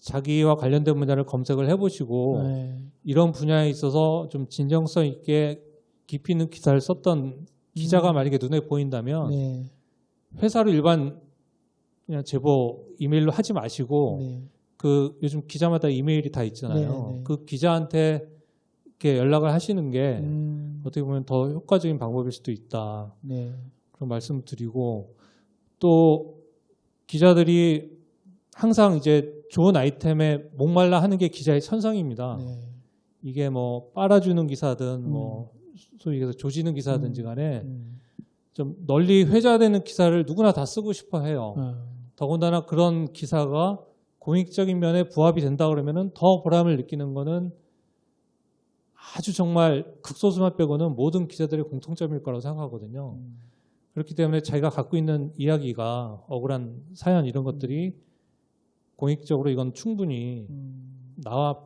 자기와 관련된 분야를 검색을 해보시고 이런 분야에 있어서 좀 진정성 있게 깊이 있는 기사를 썼던 기자가 만약에 눈에 보인다면 회사를 일반 그냥 제보 이메일로 하지 마시고 그 요즘 기자마다 이메일이 다 있잖아요. 그 기자한테 이렇게 연락을 하시는 게 어떻게 보면 더 효과적인 방법일 수도 있다. 그런 말씀 드리고 또 기자들이 항상 이제 좋은 아이템에 목말라 하는 게 기자의 천성입니다. 이게 뭐 빨아주는 기사든 뭐 소위 얘기해서 조지는 기사든지 간에 좀 널리 회자되는 기사를 누구나 다 쓰고 싶어 해요. 더군다나 그런 기사가 공익적인 면에 부합이 된다 그러면은 더 보람을 느끼는 거는 아주 정말 극소수만 빼고는 모든 기자들의 공통점일 거라고 생각하거든요. 그렇기 때문에 자기가 갖고 있는 이야기가 억울한 사연 이런 것들이 공익적으로 이건 충분히 나와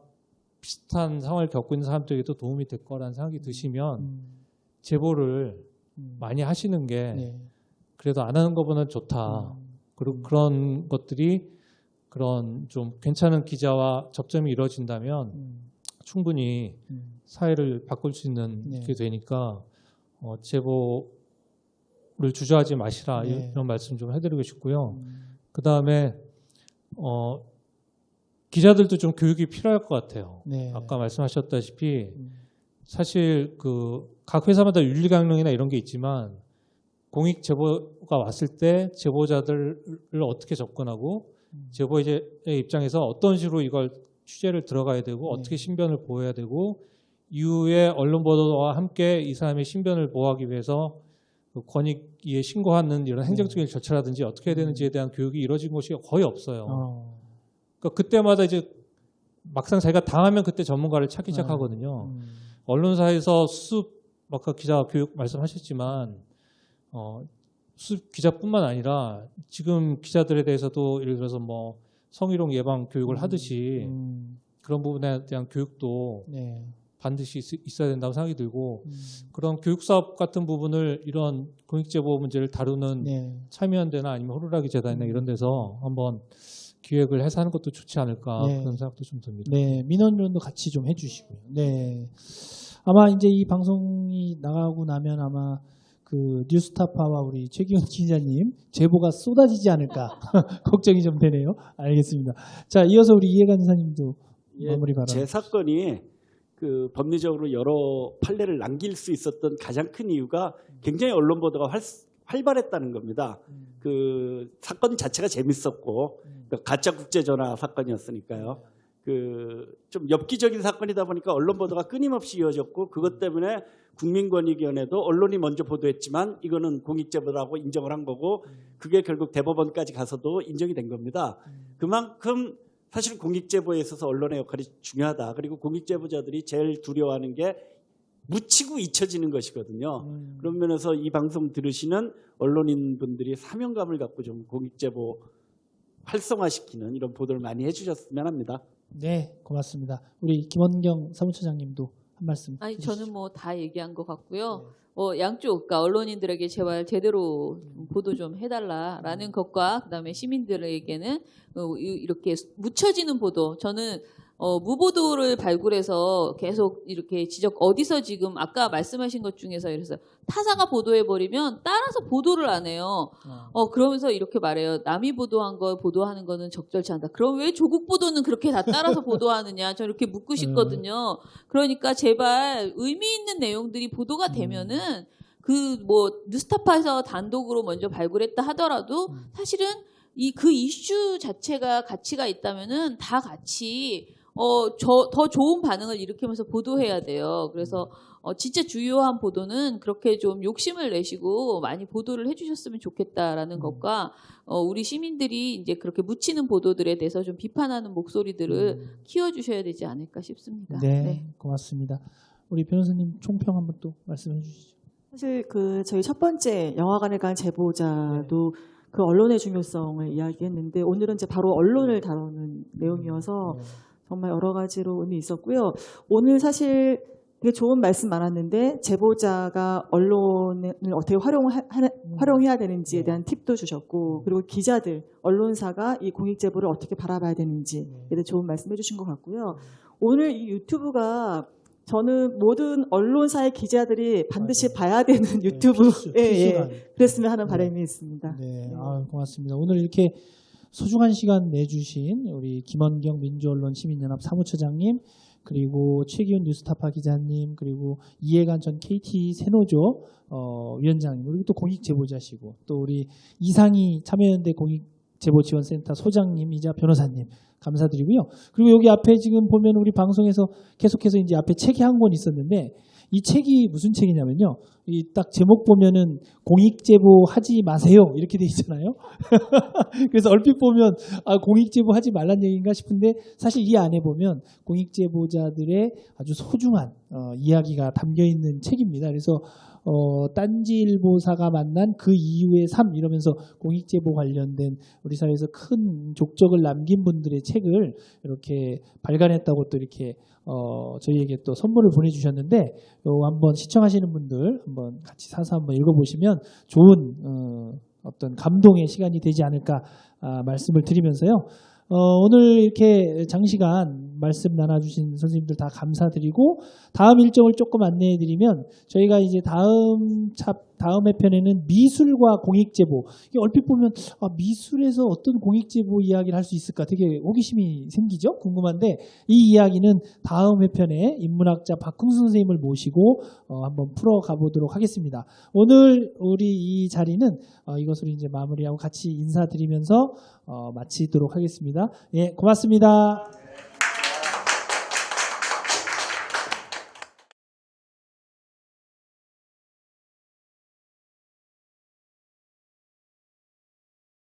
비슷한 상황을 겪고 있는 사람들에게도 도움이 될 거라는 생각이 드시면 제보를 많이 하시는 게 그래도 안 하는 것보다는 좋다. 그리고 그런 것들이 그런 좀 괜찮은 기자와 접점이 이루어진다면 충분히 사회를 바꿀 수 있는 게 되니까 제보를 주저하지 마시라 이런 말씀 좀 해드리고 싶고요. 그 다음에 기자들도 좀 교육이 필요할 것 같아요. 아까 말씀하셨다시피 사실 그 각 회사마다 윤리 강령이나 이런 게 있지만 공익 제보가 왔을 때 제보자들을 어떻게 접근하고 제보자의 입장에서 어떤 식으로 이걸 취재를 들어가야 되고 어떻게 신변을 보호해야 되고 이후에 언론 보도와 함께 이 사람의 신변을 보호하기 위해서 그 권익위에 신고하는 이런 행정적인 절차라든지 어떻게 해야 되는지에 대한 교육이 이루어진 곳이 거의 없어요. 그러니까 그때마다 이제 막상 자기가 당하면 그때 전문가를 찾기 시작하거든요. 언론사에서 수습 아까 기자 교육 말씀하셨지만 수습 기자뿐만 아니라 지금 기자들에 대해서도 예를 들어서 뭐 성희롱 예방 교육을 하듯이 그런 부분에 대한 교육도 반드시 있어야 된다고 생각이 들고 그런 교육 사업 같은 부분을 이런 공익제보 문제를 다루는 네. 참여연대나 아니면 호루라기 재단이나 이런 데서 한번 기획을 해서 하는 것도 좋지 않을까 네. 그런 생각도 좀 듭니다. 네, 민원위원도 같이 좀 해주시고요. 네, 아마 이제 이 방송이 나가고 나면 아마 그 뉴스타파와 우리 최기훈 기자님 제보가 쏟아지지 않을까 걱정이 좀 되네요. 알겠습니다. 자, 이어서 우리 이해관 이사님도 마무리 바랍니다. 제 사건이 그 법리적으로 여러 판례를 남길 수 있었던 가장 큰 이유가 굉장히 언론 보도가 활발했다는 겁니다. 그 사건 자체가 재밌었고 가짜 국제전화 사건이었으니까요. 그 좀 엽기적인 사건이다 보니까 언론 보도가 끊임없이 이어졌고 그것 때문에 국민권익위원회도 언론이 먼저 보도했지만 이거는 공익제보라고 인정을 한 거고 그게 결국 대법원까지 가서도 인정이 된 겁니다. 그만큼 사실 공익제보에 있어서 언론의 역할이 중요하다. 그리고 공익제보자들이 제일 두려워하는 게 묻히고 잊혀지는 것이거든요. 그런 면에서 이 방송 들으시는 언론인분들이 사명감을 갖고 좀 공익제보 활성화시키는 이런 보도를 많이 해주셨으면 합니다. 네, 고맙습니다. 우리 김원경 사무처장님도 한 말씀. 아니 해주시죠. 저는 뭐 다 얘기한 것 같고요. 양쪽, 그러니까 언론인들에게 제발 제대로 보도 좀 해달라라는 것과 그다음에 시민들에게는 이렇게 묻혀지는 보도. 저는 무보도를 발굴해서 계속 이렇게 어디서 지금 아까 말씀하신 것 중에서 그래서 타사가 보도해버리면 따라서 보도를 안 해요. 그러면서 이렇게 말해요. 남이 보도한 거 보도하는 거는 적절치 않다. 그럼 왜 조국 보도는 그렇게 다 따라서 보도하느냐. 저는 이렇게 묻고 싶거든요. 그러니까 제발 의미 있는 내용들이 보도가 되면은 그 뭐 뉴스타파에서 단독으로 먼저 발굴했다 하더라도 사실은 그 이슈 자체가 가치가 있다면은 다 같이 더 좋은 반응을 일으키면서 보도해야 돼요. 그래서 진짜 주요한 보도는 그렇게 좀 욕심을 내시고 많이 보도를 해주셨으면 좋겠다라는 것과 우리 시민들이 이제 그렇게 묻히는 보도들에 대해서 좀 비판하는 목소리들을 키워주셔야 되지 않을까 싶습니다. 네, 고맙습니다. 우리 변호사님 총평 한번 또 말씀해 주시죠. 사실 그 저희 첫 번째 영화관에 간 제보자도 그 언론의 중요성을 이야기했는데 오늘은 이제 바로 언론을 다루는 내용이어서 정말 여러 가지로 의미 있었고요. 오늘 사실 되게 좋은 말씀 많았는데 제보자가 언론을 어떻게 활용해야 되는지에 대한 팁도 주셨고 그리고 기자들, 언론사가 이 공익제보를 어떻게 바라봐야 되는지에 대해 좋은 말씀 해주신 것 같고요. 오늘 이 유튜브가 저는 모든 언론사의 기자들이 반드시 봐야 되는 유튜브 그랬으면 하는 바람이 있습니다. 네, 고맙습니다. 오늘 이렇게 소중한 시간 내주신 우리 김원경 민주언론 시민연합 사무처장님 그리고 최기훈 뉴스타파 기자님 그리고 이해관 전 KT 새노조 위원장님 그리고 또 공익제보자시고 또 우리 이상희 참여연대 공익제보지원센터 소장님이자 변호사님 감사드리고요. 그리고 여기 앞에 지금 보면 우리 방송에서 계속해서 이제 앞에 책이 한 권 있었는데 이 책이 무슨 책이냐면요. 이 딱 제목 보면은 공익제보 하지 마세요 이렇게 돼 있잖아요. 그래서 얼핏 보면 공익제보 하지 말란 얘기인가 싶은데 사실 이 안에 보면 공익제보자들의 아주 소중한 이야기가 담겨 있는 책입니다. 그래서 딴지일보사가 만난 그 이후의 삶 이러면서 공익제보 관련된 우리 사회에서 큰 족적을 남긴 분들의 책을 이렇게 발간했다고 또 이렇게 저희에게 또 선물을 보내주셨는데 한번 시청하시는 분들 한번 같이 사서 한번 읽어보시면 좋은 어떤 감동의 시간이 되지 않을까 말씀을 드리면서요. 오늘 이렇게 장시간 말씀 나눠주신 선생님들 다 감사드리고 다음 일정을 조금 안내해드리면 저희가 이제 다음 회편에는 미술과 공익제보 얼핏 보면 미술에서 어떤 공익제보 이야기를 할 수 있을까 되게 호기심이 생기죠. 궁금한데 이 이야기는 다음 회편에 인문학자 박흥수 선생님을 모시고 한번 풀어가 보도록 하겠습니다. 오늘 우리 이 자리는 이것으로 이제 마무리하고 같이 인사드리면서 마치도록 하겠습니다. 예, 고맙습니다.